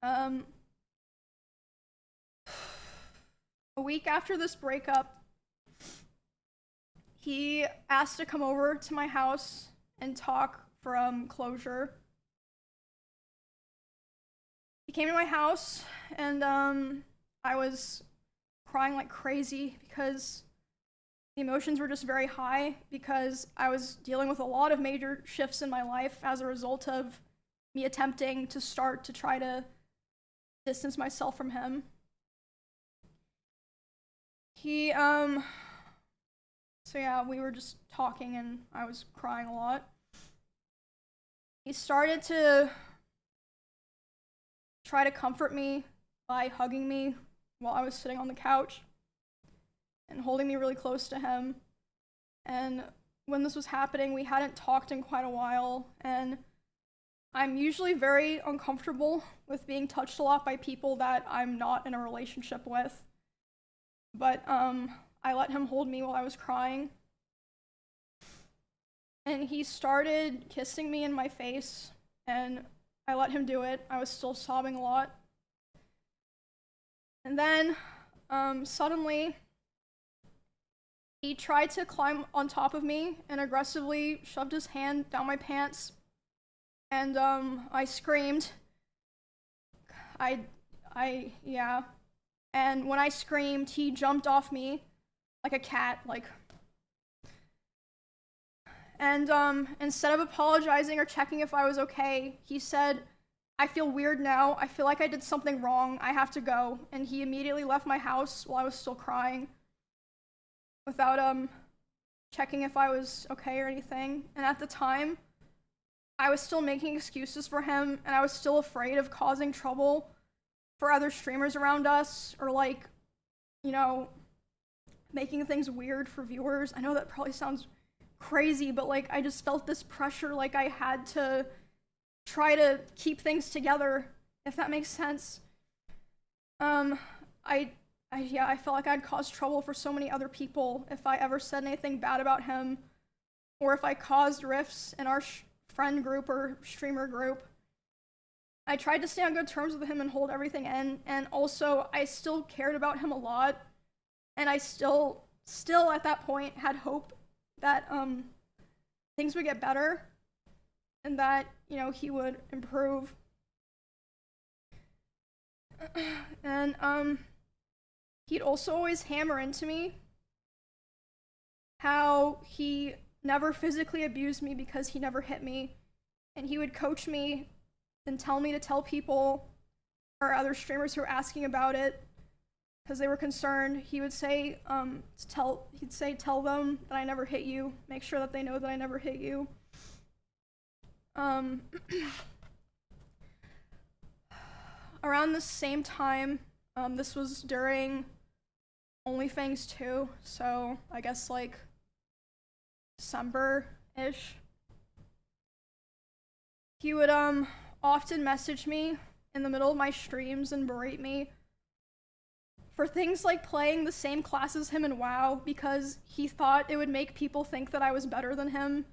A week after this breakup, he asked to come over to my house and talk for closure. He came to my house and I was crying like crazy because the emotions were just very high because I was dealing with a lot of major shifts in my life as a result of me attempting to start to try to distance myself from him. So yeah, we were just talking and I was crying a lot. He started to try to comfort me by hugging me while I was sitting on the couch and holding me really close to him. And when this was happening, we hadn't talked in quite a while, and I'm usually very uncomfortable with being touched a lot by people that I'm not in a relationship with. But I let him hold me while I was crying. And he started kissing me in my face, and I let him do it. I was still sobbing a lot. And then, suddenly, he tried to climb on top of me and aggressively shoved his hand down my pants. And, I screamed. Yeah. And when I screamed, he jumped off me like a cat, And, instead of apologizing or checking if I was okay, he said, "I feel weird now. I feel like I did something wrong. I have to go." And he immediately left my house while I was still crying without, checking if I was okay or anything. And at the time, I was still making excuses for him, and I was still afraid of causing trouble for other streamers around us, or making things weird for viewers. I know that probably sounds crazy, but I just felt this pressure, I had to try to keep things together, if that makes sense. I felt like I'd cause trouble for so many other people if I ever said anything bad about him, or if I caused rifts in our friend group or streamer group. I tried to stay on good terms with him and hold everything in, and also I still cared about him a lot, and I still at that point had hope that things would get better and that he would improve. And he'd also always hammer into me how he never physically abused me because he never hit me, and he would coach me and tell me to tell people or other streamers who were asking about it because they were concerned. He would say, tell them that I never hit you. Make sure that they know that I never hit you. Around the same time, this was during OnlyFans 2, so I guess December-ish. He would often message me in the middle of my streams and berate me for things like playing the same class as him in WoW because he thought it would make people think that I was better than him.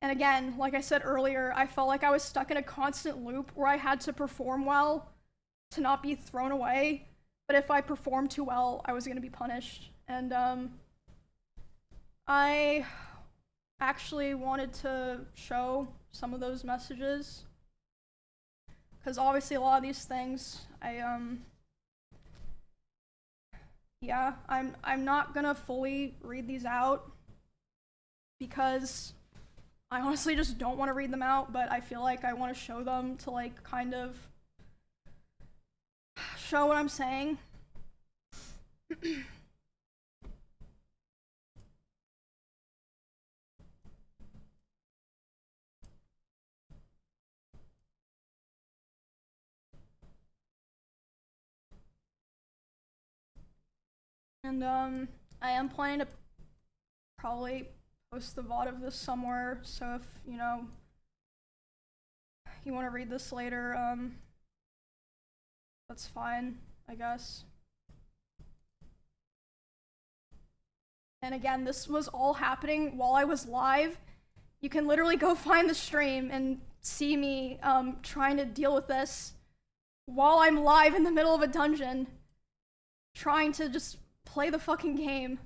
And again, like I said earlier, I felt like I was stuck in a constant loop where I had to perform well to not be thrown away, but if I performed too well, I was gonna be punished. And I actually wanted to show some of those messages because obviously a lot of these things, I'm not gonna fully read these out because I honestly just don't want to read them out, but I feel like I want to show them to like kind of show what I'm saying. And I am planning to probably post the VOD of this somewhere, so if, you know, you want to read this later, that's fine, I guess. And again, this was all happening while I was live. You can literally go find the stream and see me trying to deal with this while I'm live in the middle of a dungeon, trying to just play the fucking game.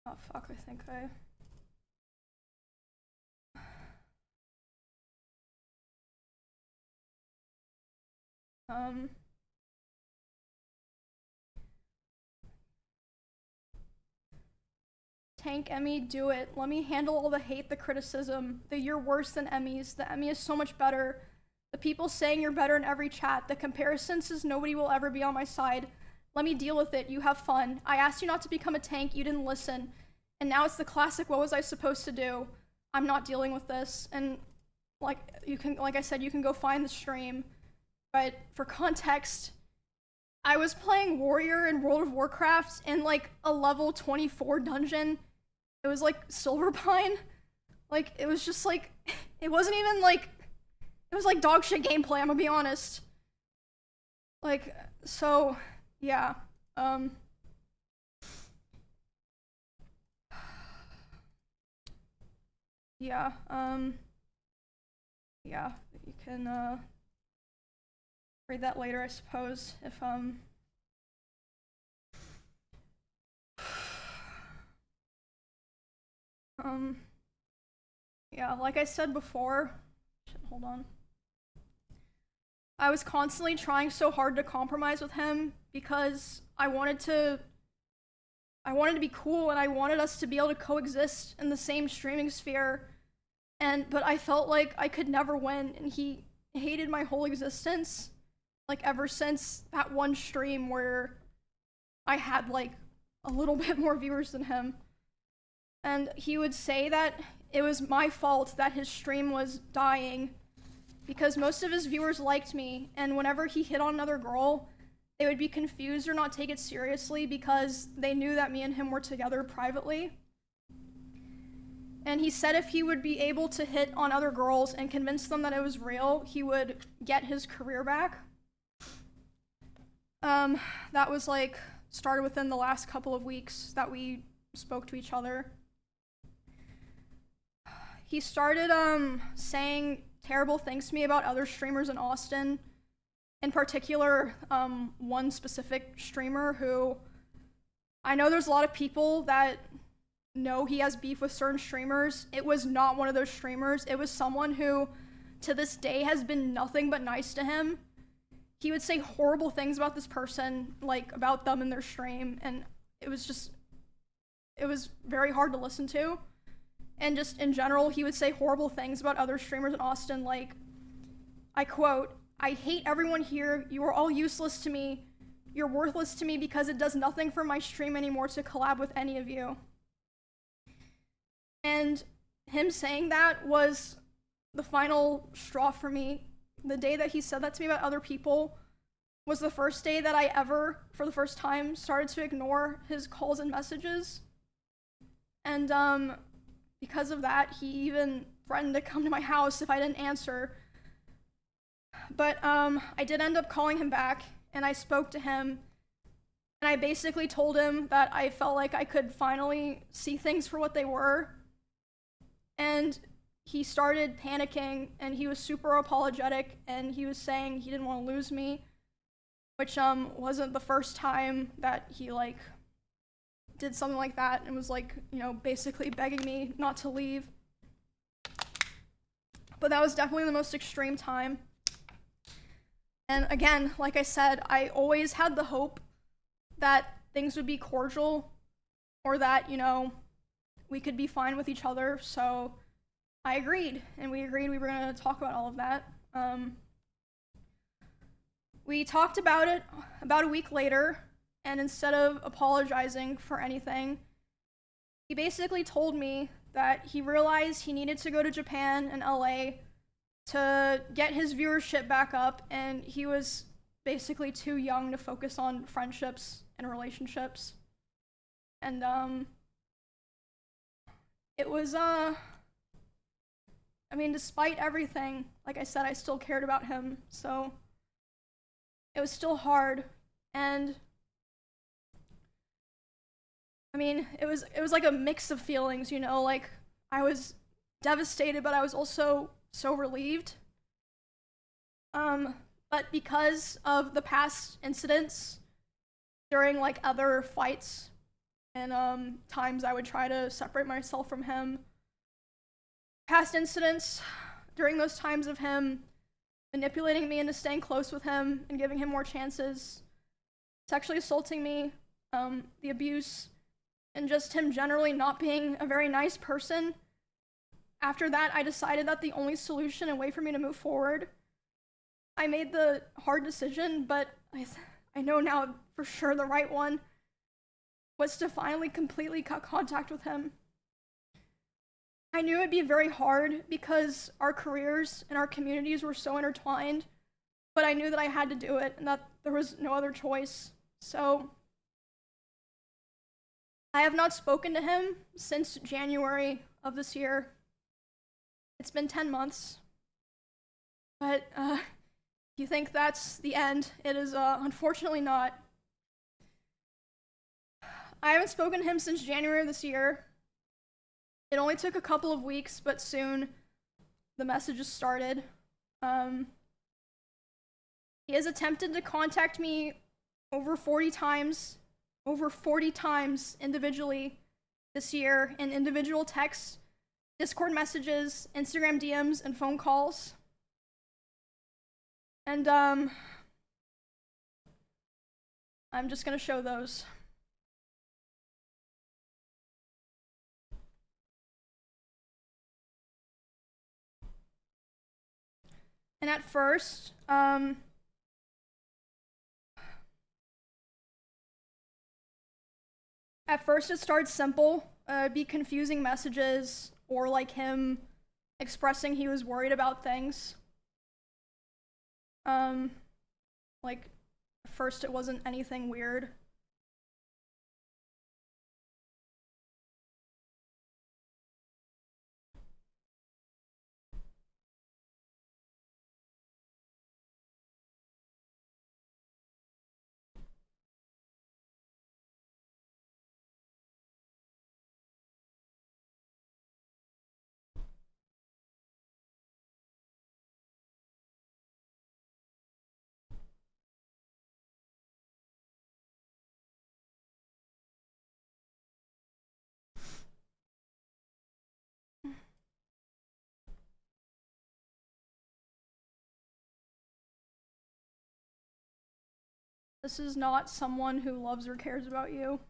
Oh fuck, I think Tank Emmy, do it. Let me handle all the hate, the criticism, the you're worse than Emmys. The Emmy is so much better. The people saying you're better in every chat. The comparison says nobody will ever be on my side. Let me deal with it. You have fun. I asked you not to become a tank. You didn't listen. And now it's the classic, what was I supposed to do? I'm not dealing with this. And like I said, you can go find the stream. But for context, I was playing Warrior in World of Warcraft in like a level 24 dungeon. It was like Silverpine. Like, it was just like, it wasn't even like, it was like dog shit gameplay, I'm gonna be honest. Like, so, yeah. Yeah, yeah, you can, read that later, I suppose, if, yeah, like I said before, shit, hold on. I was constantly trying so hard to compromise with him because I wanted to be cool and I wanted us to be able to coexist in the same streaming sphere. But I felt like I could never win and he hated my whole existence. Like ever since that one stream where I had like a little bit more viewers than him. And he would say that it was my fault that his stream was dying because most of his viewers liked me, and whenever he hit on another girl, they would be confused or not take it seriously because they knew that me and him were together privately. And he said if he would be able to hit on other girls and convince them that it was real, he would get his career back. That was like, started within the last couple of weeks that we spoke to each other. He started saying terrible things to me about other streamers in Austin. In particular, one specific streamer who I know there's a lot of people that know he has beef with certain streamers. It was not one of those streamers. It was someone who to this day has been nothing but nice to him. He would say horrible things about this person, like about them in their stream, and it was very hard to listen to. And just in general, he would say horrible things about other streamers in Austin, like, I quote, "I hate everyone here. You are all useless to me. You're worthless to me because it does nothing for my stream anymore to collab with any of you." And him saying that was the final straw for me. The day that he said that to me about other people, was the first day that I ever, for the first time, started to ignore his calls and messages. And because of that, he even threatened to come to my house if I didn't answer. But I did end up calling him back, and I spoke to him, and I basically told him that I felt like I could finally see things for what they were. And he started panicking, and he was super apologetic, and he was saying he didn't want to lose me, which wasn't the first time that he like did something like that and was like, you know, basically begging me not to leave. But that was definitely the most extreme time. And again, like I said, I always had the hope that things would be cordial, or that, you know, we could be fine with each other. So I agreed, and we agreed we were going to talk about all of that. We talked about it about a week later, and instead of apologizing for anything, he basically told me that he realized he needed to go to Japan and LA to get his viewership back up, and he was basically too young to focus on friendships and relationships. And it was I mean, despite everything, like I said, I still cared about him, so it was still hard. And I mean, it was like a mix of feelings, you know, like I was devastated, but I was also so relieved. But because of the past incidents during like other fights and times I would try to separate myself from him, past incidents during those times of him manipulating me into staying close with him and giving him more chances, sexually assaulting me, the abuse, and just him generally not being a very nice person. After that, I decided that the only solution and way for me to move forward, I made the hard decision, but I know now for sure the right one, was to finally completely cut contact with him. I knew it'd be very hard because our careers and our communities were so intertwined, but I knew that I had to do it and that there was no other choice. So I have not spoken to him since January of this year. It's been 10 months. But you think that's the end? It is unfortunately not. I haven't spoken to him since January of this year. It only took a couple of weeks, but soon the messages started. He has attempted to contact me over 40 times individually this year in individual texts, Discord messages, Instagram DMs, and phone calls. And I'm just gonna show those. And at first, it started simple, be confusing messages, or like him expressing he was worried about things. Like, at first it wasn't anything weird. This is not someone who loves or cares about you.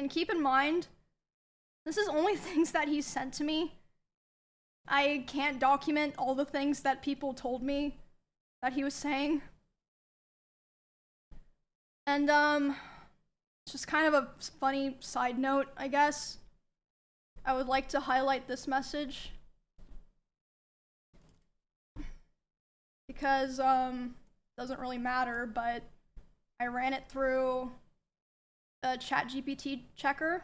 And keep in mind, this is only things that he sent to me. I can't document all the things that people told me that he was saying. And, it's just kind of a funny side note, I guess. I would like to highlight this message. Because, doesn't really matter, but I ran it through a ChatGPT checker.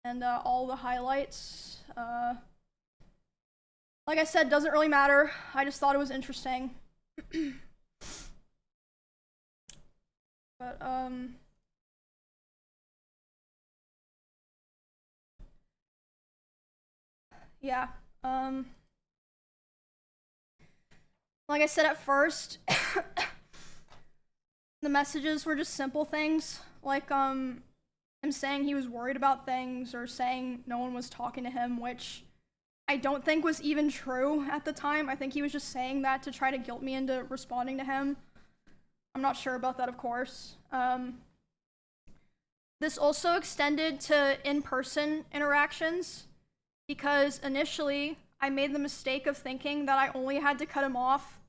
And, all the highlights, like I said, doesn't really matter. I just thought it was interesting. But, yeah, like I said at first, the messages were just simple things, like, him saying he was worried about things, or saying no one was talking to him, which I don't think was even true at the time. I think he was just saying that to try to guilt me into responding to him. I'm not sure about that, of course. This also extended to in-person interactions, because initially I made the mistake of thinking that I only had to cut him off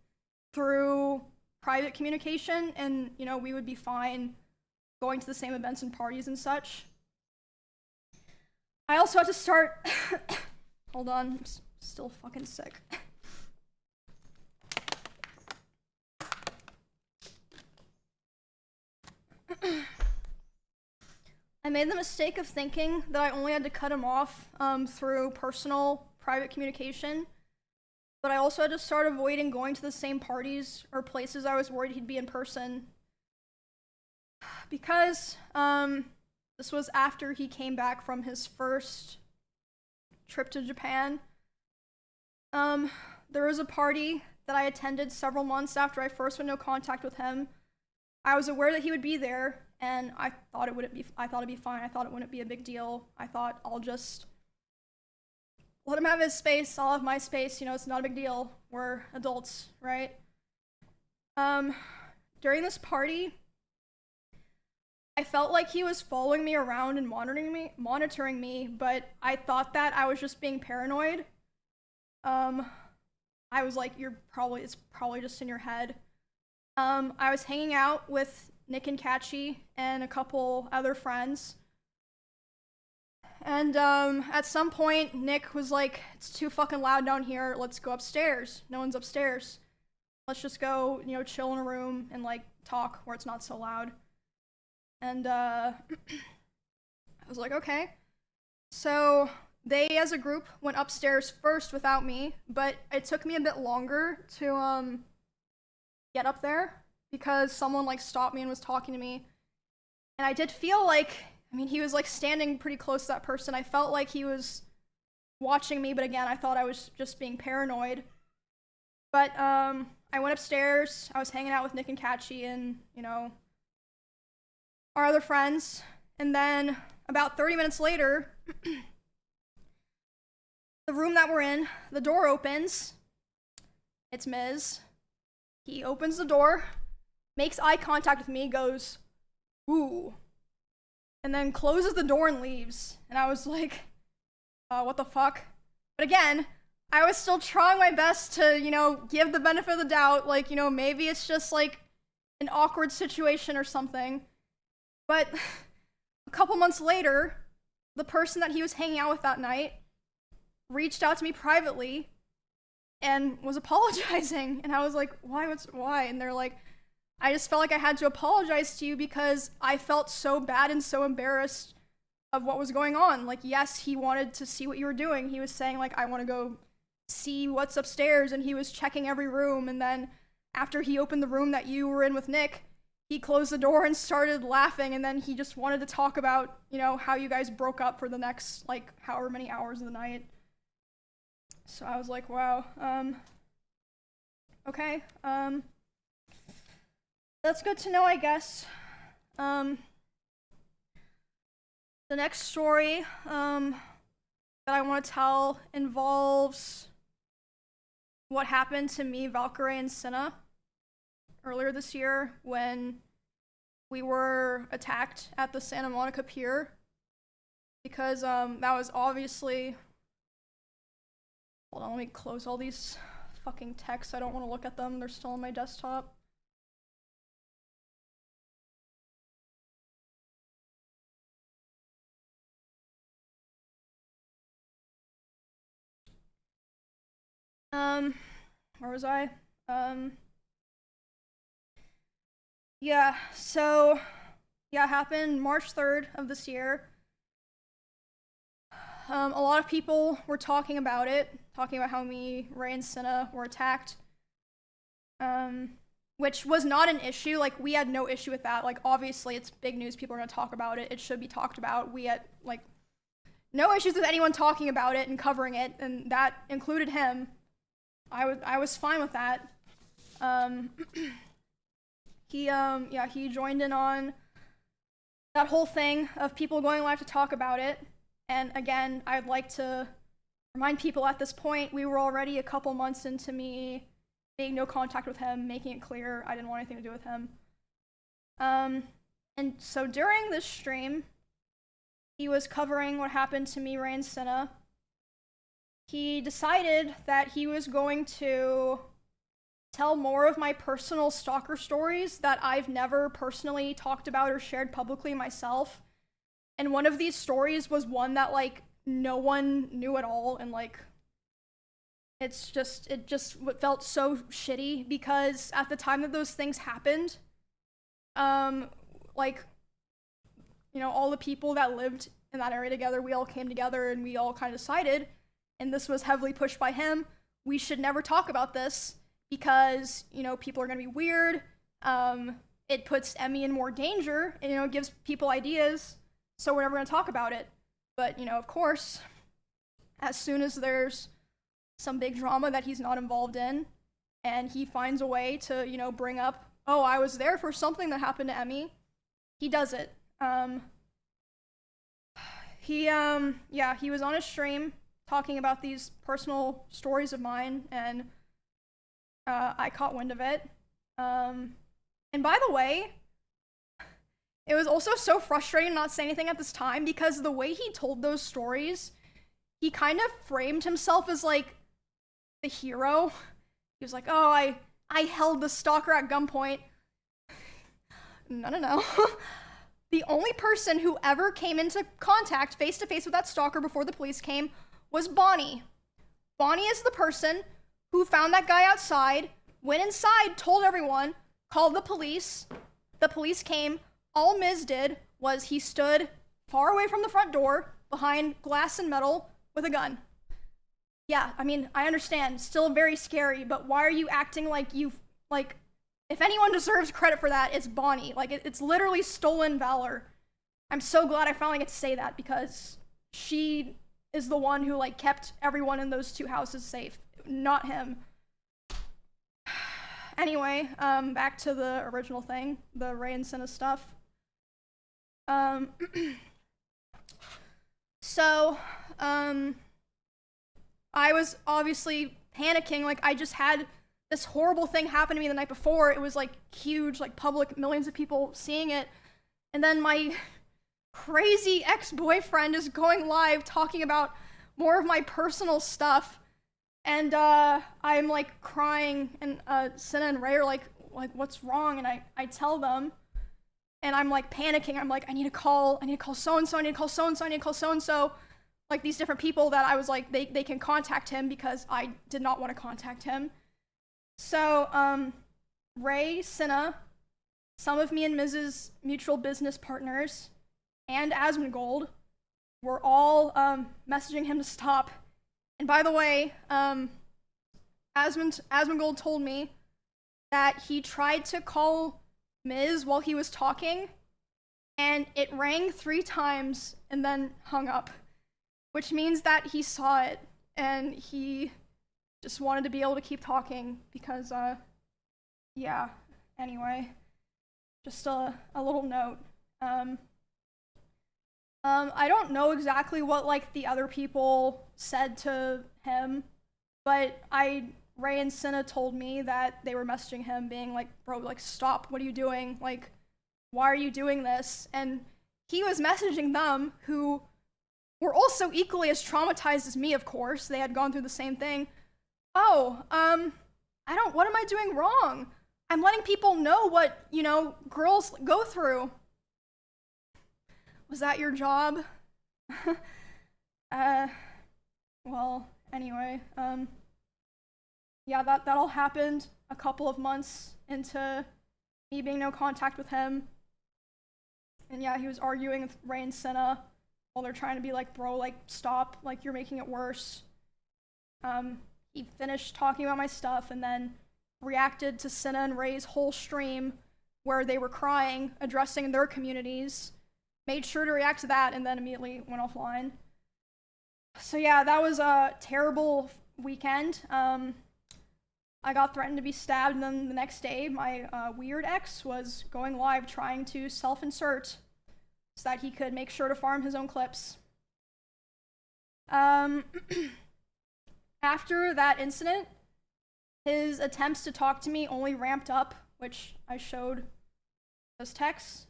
through private communication, and, you know, we would be fine going to the same events and parties and such. I also had to start hold on, I'm still fucking sick. I made the mistake of thinking that I only had to cut him off through personal, private communication, but I also had to start avoiding going to the same parties or places I was worried he'd be in person. Because this was after he came back from his first trip to Japan. There was a party that I attended several months after I first went into contact with him. I was aware that he would be there, and I thought it'd be fine. I thought it wouldn't be a big deal. I thought I'll just let him have his space, I'll have my space, you know, it's not a big deal. We're adults, right? During this party, I felt like he was following me around and monitoring me, but I thought that I was just being paranoid. I was like, it's probably just in your head. I was hanging out with Nick and Kachi and a couple other friends. And, at some point, Nick was like, it's too fucking loud down here, let's go upstairs. No one's upstairs. Let's just go, you know, chill in a room and, like, talk where it's not so loud. And, I was like, okay. So, they, as a group, went upstairs first without me, but it took me a bit longer to, get up there, because someone, like, stopped me and was talking to me. And I did feel like, I mean, he was, like, standing pretty close to that person. I felt like he was watching me, but again, I thought I was just being paranoid. But, I went upstairs, I was hanging out with Nick and Kachi and, you know, our other friends, and then about 30 minutes later, the room that we're in, the door opens. It's Miz. He opens the door, makes eye contact with me, goes, ooh, and then closes the door and leaves. And I was like, what the fuck? But again, I was still trying my best to, you know, give the benefit of the doubt, like, you know, maybe it's just like an awkward situation or something. But a couple months later, the person that he was hanging out with that night reached out to me privately and was apologizing. And I was like, why? And they're like, I just felt like I had to apologize to you because I felt so bad and so embarrassed of what was going on. Like, yes, he wanted to see what you were doing. He was saying, like, I want to go see what's upstairs, and he was checking every room. And then after he opened the room that you were in with Nick, he closed the door and started laughing, and then he just wanted to talk about, you know, how you guys broke up for the next, like, however many hours of the night. So I was like, wow, okay, that's good to know, I guess. The next story, that I want to tell involves what happened to me, Valkyrie, and Cinna earlier this year when we were attacked at the Santa Monica Pier because that was obviously. Hold on, let me close all these fucking texts. I don't want to look at them. They're still on my desktop. Where was I? Yeah, so, yeah, it happened March 3rd of this year. A lot of people were talking about it, talking about how me, Ray, and Cinna were attacked. Which was not an issue. Like, we had no issue with that. Like, obviously, it's big news. People are gonna talk about it. It should be talked about. We had, like, no issues with anyone talking about it and covering it, and that included him. I was fine with that. He joined in on that whole thing of people going live to talk about it. And again, I'd like to remind people at this point, we were already a couple months into me making no contact with him, making it clear I didn't want anything to do with him. And so during this stream, he was covering what happened to me, Ray, and Cinna. He decided that he was going to tell more of my personal stalker stories that I've never personally talked about or shared publicly myself. And one of these stories was one that, like, no one knew at all, and, like, it just felt so shitty because at the time that those things happened, like, you know, all the people that lived in that area together, we all came together and we all kind of decided, and this was heavily pushed by him, we should never talk about this because, you know, people are gonna be weird. It puts Emmy in more danger, and, you know, it gives people ideas, so we're never gonna talk about it. But, you know, of course, as soon as there's some big drama that he's not involved in, and he finds a way to, you know, bring up, oh, I was there for something that happened to Emmy, he does it. He was on a stream talking about these personal stories of mine, and I caught wind of it. And by the way, it was also so frustrating not say anything at this time because the way he told those stories, he kind of framed himself as, like, the hero. He was like, oh, I held the stalker at gunpoint. No. The only person who ever came into contact face-to-face with that stalker before the police came was Bonnie. Bonnie is the person who found that guy outside, went inside, told everyone, called the police came. All Miz did was he stood far away from the front door, behind glass and metal, with a gun. Yeah, I mean, I understand, still very scary, but why are you acting like you, like, if anyone deserves credit for that, it's Bonnie. Like, it's literally stolen valor. I'm so glad I finally get to say that because she is the one who, like, kept everyone in those two houses safe, not him. Anyway, back to the original thing, the Ray and Cinna stuff. So, I was obviously panicking, like, I just had this horrible thing happen to me the night before. It was, like, huge, like, public, millions of people seeing it, and then my crazy ex-boyfriend is going live talking about more of my personal stuff, and, I'm, like, crying, and, Cinna and Ray are like, what's wrong? And I tell them, and I'm, like, panicking. I'm like, I need to call so-and-so, I need to call so-and-so, I need to call so-and-so. Like, these different people that I was like, they can contact him because I did not want to contact him. So, Ray, Cinna, some of me and Miz's mutual business partners, and Asmongold were all, messaging him to stop. And by the way, Asmongold told me that he tried to call Miz while he was talking, and it rang 3 times and then hung up, which means that he saw it and he just wanted to be able to keep talking because, yeah, anyway, just a little note. I don't know exactly what, like, the other people said to him, but Ray and Cinna told me that they were messaging him being like, bro, like, stop, what are you doing? Like, why are you doing this? And he was messaging them, who were also equally as traumatized as me, of course. They had gone through the same thing. Oh, what am I doing wrong? I'm letting people know what, girls go through. Was that your job? Well, anyway, yeah, that all happened a couple of months into me being no contact with him. And yeah, he was arguing with Ray and Senna while they're trying to be like, bro, like, stop, like, you're making it worse. He finished talking about my stuff and then reacted to Senna and Ray's whole stream where they were crying, addressing their communities, made sure to react to that, and then immediately went offline. So yeah, that was a terrible weekend. I got threatened to be stabbed, and then the next day, my weird ex was going live trying to self-insert so that he could make sure to farm his own clips. After that incident, his attempts to talk to me only ramped up, which I showed those texts.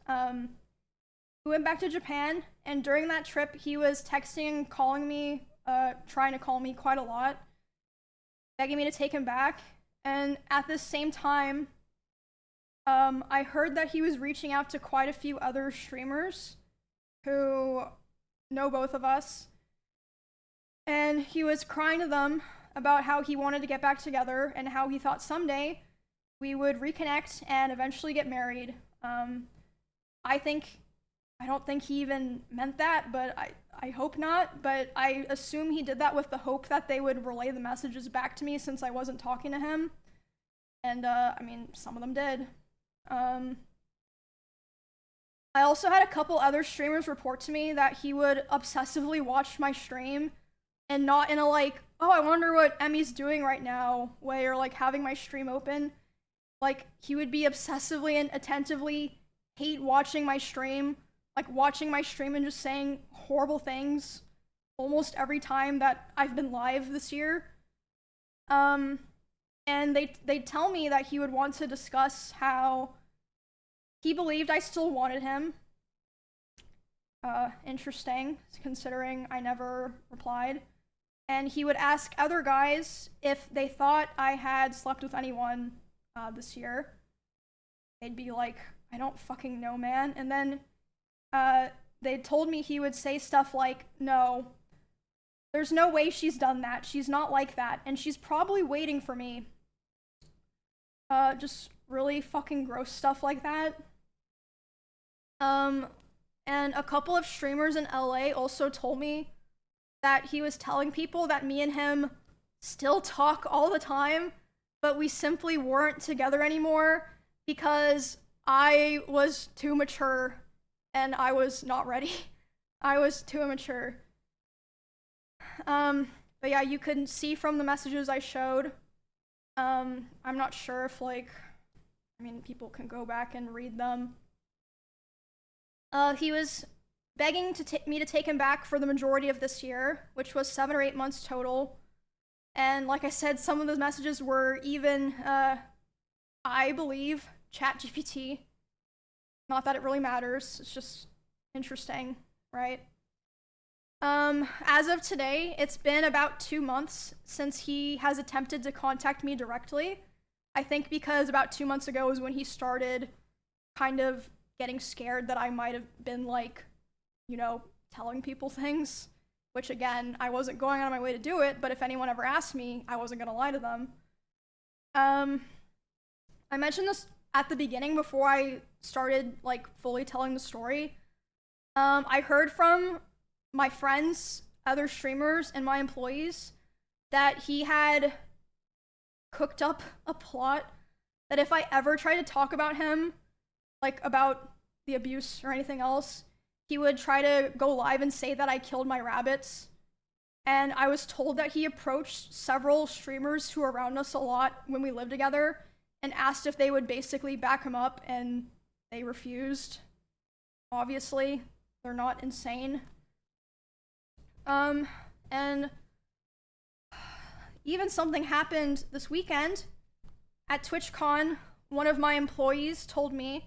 We went back to Japan, and during that trip, he was texting, calling me, trying to call me quite a lot, begging me to take him back. And at the same time, I heard that he was reaching out to quite a few other streamers who know both of us. And he was crying to them about how he wanted to get back together and how he thought someday we would reconnect and eventually get married. I don't think he even meant that, but I hope not. But I assume he did that with the hope that they would relay the messages back to me since I wasn't talking to him. And I mean, some of them did. I also had a couple other streamers report to me that he would obsessively watch my stream and not in a like, oh, I wonder what Emmy's doing right now way, or like having my stream open. Like, he would be obsessively and attentively hate watching my stream, like watching my stream and just saying horrible things almost every time that I've been live this year. And they'd tell me that he would want to discuss how he believed I still wanted him. Interesting, considering I never replied. And he would ask other guys if they thought I had slept with anyone this year. They'd be like, I don't fucking know, man. And then they told me he would say stuff like, no, there's no way she's done that. She's not like that. And she's probably waiting for me. Just really fucking gross stuff like that. And a couple of streamers in LA also told me that he was telling people that me and him still talk all the time, but we simply weren't together anymore because I was too mature and I was not ready. I was too immature. But yeah, you can see from the messages I showed. I'm not sure if people can go back and read them. He was begging me to take him back for the majority of this year, which was 7 or 8 months total. And like I said, some of those messages were even, I believe, ChatGPT. Not that it really matters, it's just interesting, right? As of today, it's been about 2 months since he has attempted to contact me directly. I think because about 2 months ago was when he started kind of getting scared that I might have been telling people things, which again, I wasn't going out of my way to do it, but if anyone ever asked me, I wasn't gonna lie to them. I mentioned this at the beginning before I started fully telling the story. I heard from my friends, other streamers, and my employees that he had cooked up a plot that if I ever tried to talk about him, about the abuse or anything else, he would try to go live and say that I killed my rabbits. And I was told that he approached several streamers who were around us a lot when we lived together and asked if they would basically back him up, and they refused. Obviously, they're not insane. And even something happened this weekend. At TwitchCon, one of my employees told me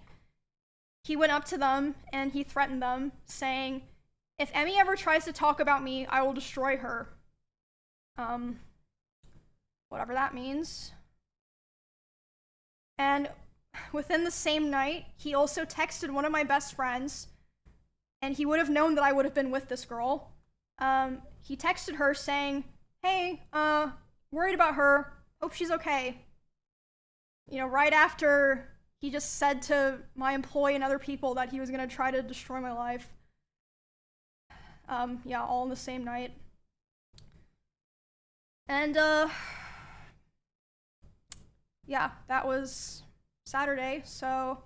he went up to them and he threatened them, saying, If Emmy ever tries to talk about me, I will destroy her. Whatever that means. And within the same night, he also texted one of my best friends, and he would have known that I would have been with this girl. He texted her saying, hey, worried about her, hope she's okay. You know, right after he just said to my employee and other people that he was gonna try to destroy my life. Yeah, all in the same night. And, yeah, that was Saturday, so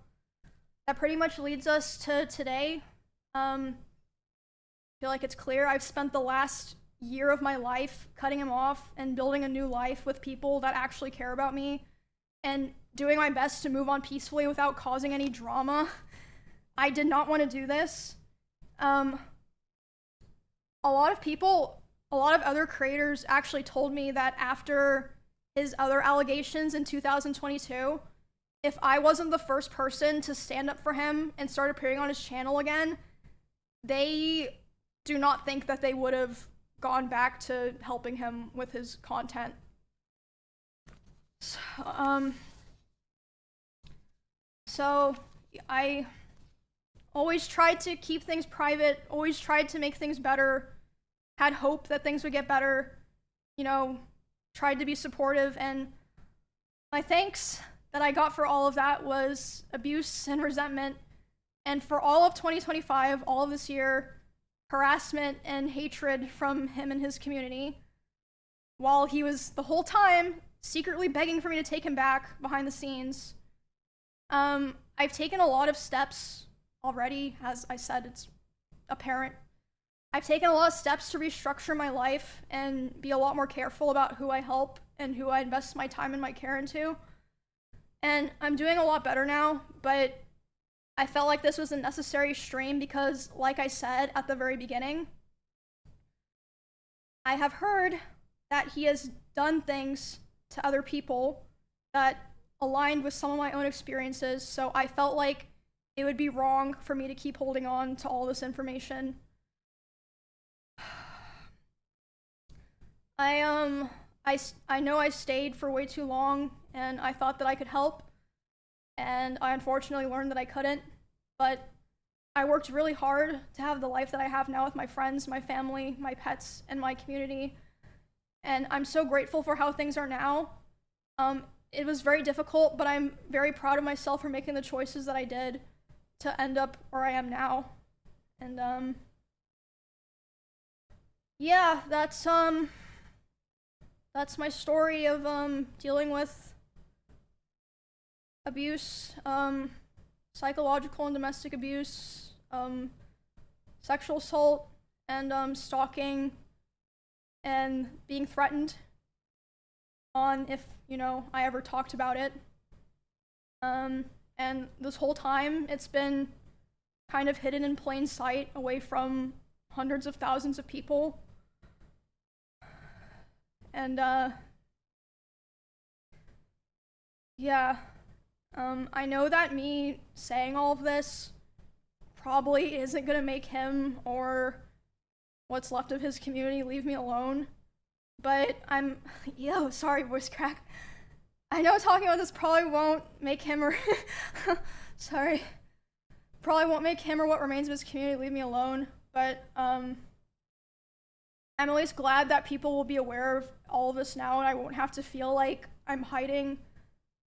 that pretty much leads us to today. I feel like it's clear I've spent the last year of my life cutting him off and building a new life with people that actually care about me and doing my best to move on peacefully without causing any drama. I did not want to do this. A lot of other creators actually told me that after his other allegations in 2022, if I wasn't the first person to stand up for him and start appearing on his channel again, they do not think that they would have gone back to helping him with his content. So I always tried to keep things private, always tried to make things better, had hope that things would get better, you know, tried to be supportive, and my thanks that I got for all of that was abuse and resentment, and for all of 2025, all of this year, harassment and hatred from him and his community, while he was the whole time secretly begging for me to take him back behind the scenes. I've taken a lot of steps already, as I said, it's apparent. I've taken a lot of steps to restructure my life and be a lot more careful about who I help and who I invest my time and my care into. And I'm doing a lot better now, but I felt like this was a necessary stream because, like I said at the very beginning, I have heard that he has done things to other people that aligned with some of my own experiences, so I felt like it would be wrong for me to keep holding on to all this information. I know I stayed for way too long, and I thought that I could help, and I unfortunately learned that I couldn't, but I worked really hard to have the life that I have now with my friends, my family, my pets, and my community, and I'm so grateful for how things are now. It was very difficult, but I'm very proud of myself for making the choices that I did to end up where I am now. And yeah, that's my story of dealing with abuse, psychological and domestic abuse, sexual assault, and stalking, and being threatened on if, you know, I ever talked about it. And this whole time, it's been kind of hidden in plain sight away from hundreds of thousands of people. And, yeah, I know that me saying all of this probably isn't gonna make him or what's left of his community leave me alone, but sorry, voice crack. I know talking about this probably won't make him or sorry, probably won't make him or what remains of his community leave me alone, but I'm at least glad that people will be aware of all of this now and I won't have to feel like I'm hiding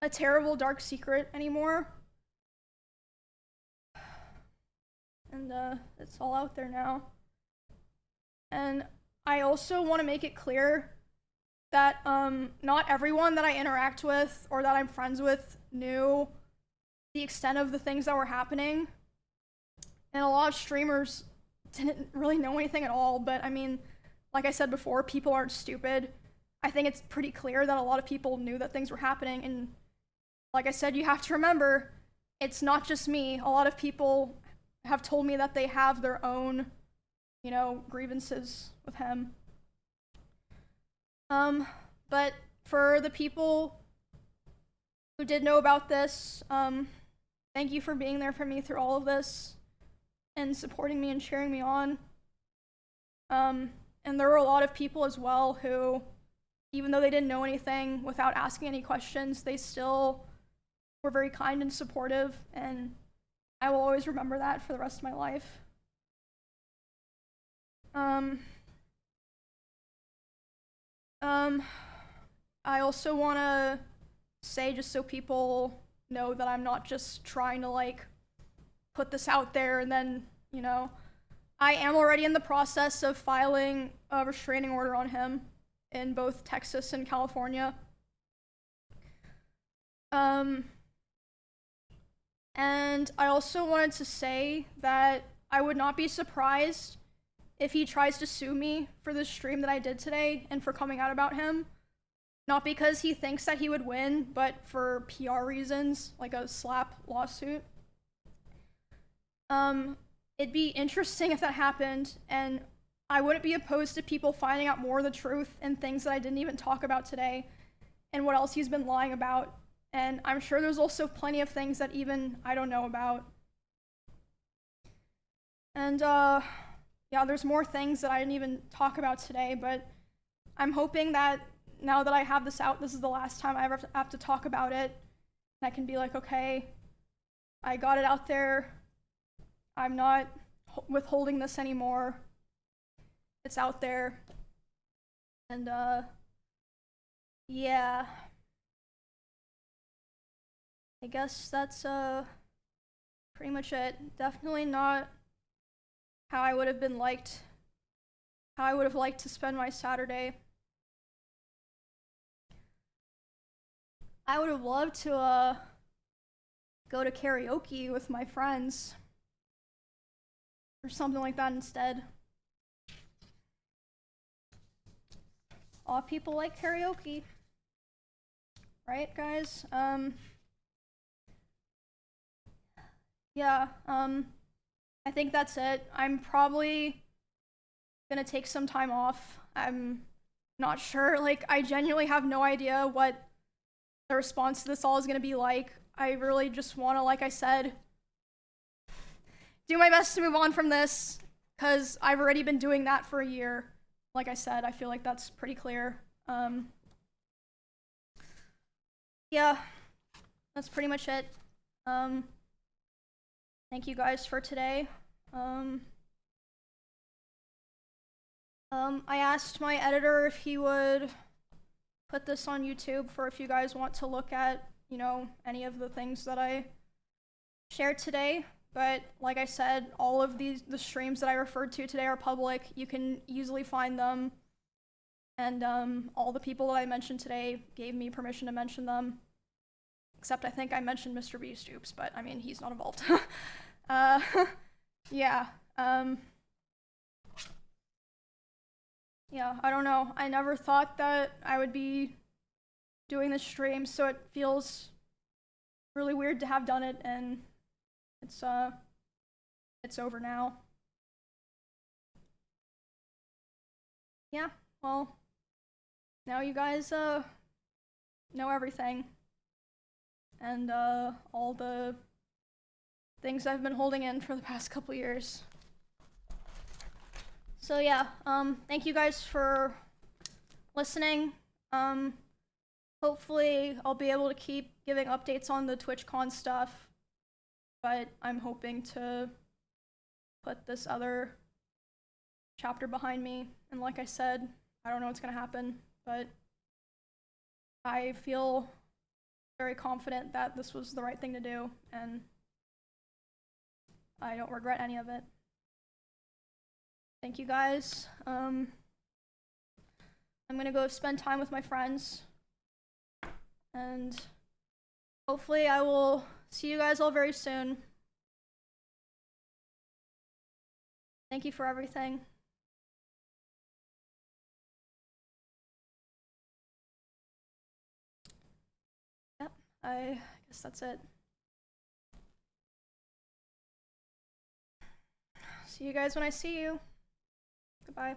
a terrible dark secret anymore. And it's all out there now. And I also want to make it clear that not everyone that I interact with or that I'm friends with knew the extent of the things that were happening. And a lot of streamers didn't really know anything at all, but I mean, like I said before, people aren't stupid. I think it's pretty clear that a lot of people knew that things were happening, and like I said, you have to remember, it's not just me. A lot of people have told me that they have their own, you know, grievances with him. But for the people who did know about this, thank you for being there for me through all of this and supporting me and cheering me on. And there were a lot of people as well who, even though they didn't know anything, without asking any questions, they still were very kind and supportive, and I will always remember that for the rest of my life. I also want to say, just so people know, that I'm not just trying to like put this out there and then, you know, I am already in the process of filing a restraining order on him in both Texas and California. And I also wanted to say that I would not be surprised if he tries to sue me for the stream that I did today and for coming out about him. Not because he thinks that he would win, but for PR reasons, like a slap lawsuit. It'd be interesting if that happened, and I wouldn't be opposed to people finding out more of the truth and things that I didn't even talk about today, and what else he's been lying about. And I'm sure there's also plenty of things that even I don't know about. And yeah, there's more things that I didn't even talk about today, but I'm hoping that now that I have this out, this is the last time I ever have to talk about it. And I can be like, okay, I got it out there. I'm not withholding this anymore. It's out there. And yeah. I guess that's pretty much it. Definitely not how I would have liked to spend my Saturday. I would have loved to go to karaoke with my friends or something like that instead. A lot of people like karaoke, right, guys? Yeah, I think that's it. I'm probably gonna take some time off. I'm not sure, like, I genuinely have no idea what the response to this all is gonna be like. I really just wanna, like I said, do my best to move on from this, because I've already been doing that for a year. Like I said, I feel like that's pretty clear. Yeah, that's pretty much it. Thank you guys for today. I asked my editor if he would put this on YouTube for if you guys want to look at, you know, any of the things that I shared today. But like I said, all of the streams that I referred to today are public. You can easily find them. And all the people that I mentioned today gave me permission to mention them. Except I think I mentioned Mr. Beast. Oops, but I mean, he's not involved. Yeah. Yeah, I don't know. I never thought that I would be doing this stream, so it feels really weird to have done it, and it's over now. Yeah, well, now you guys know everything, and all the things I've been holding in for the past couple years. So yeah, thank you guys for listening. Hopefully I'll be able to keep giving updates on the TwitchCon stuff, but I'm hoping to put this other chapter behind me. And like I said, I don't know what's gonna happen, but I feel very confident that this was the right thing to do, and I don't regret any of it. Thank you guys. I'm gonna go spend time with my friends, and hopefully I will see you guys all very soon. Thank you for everything. Yep, I guess that's it. See you guys when I see you. Goodbye.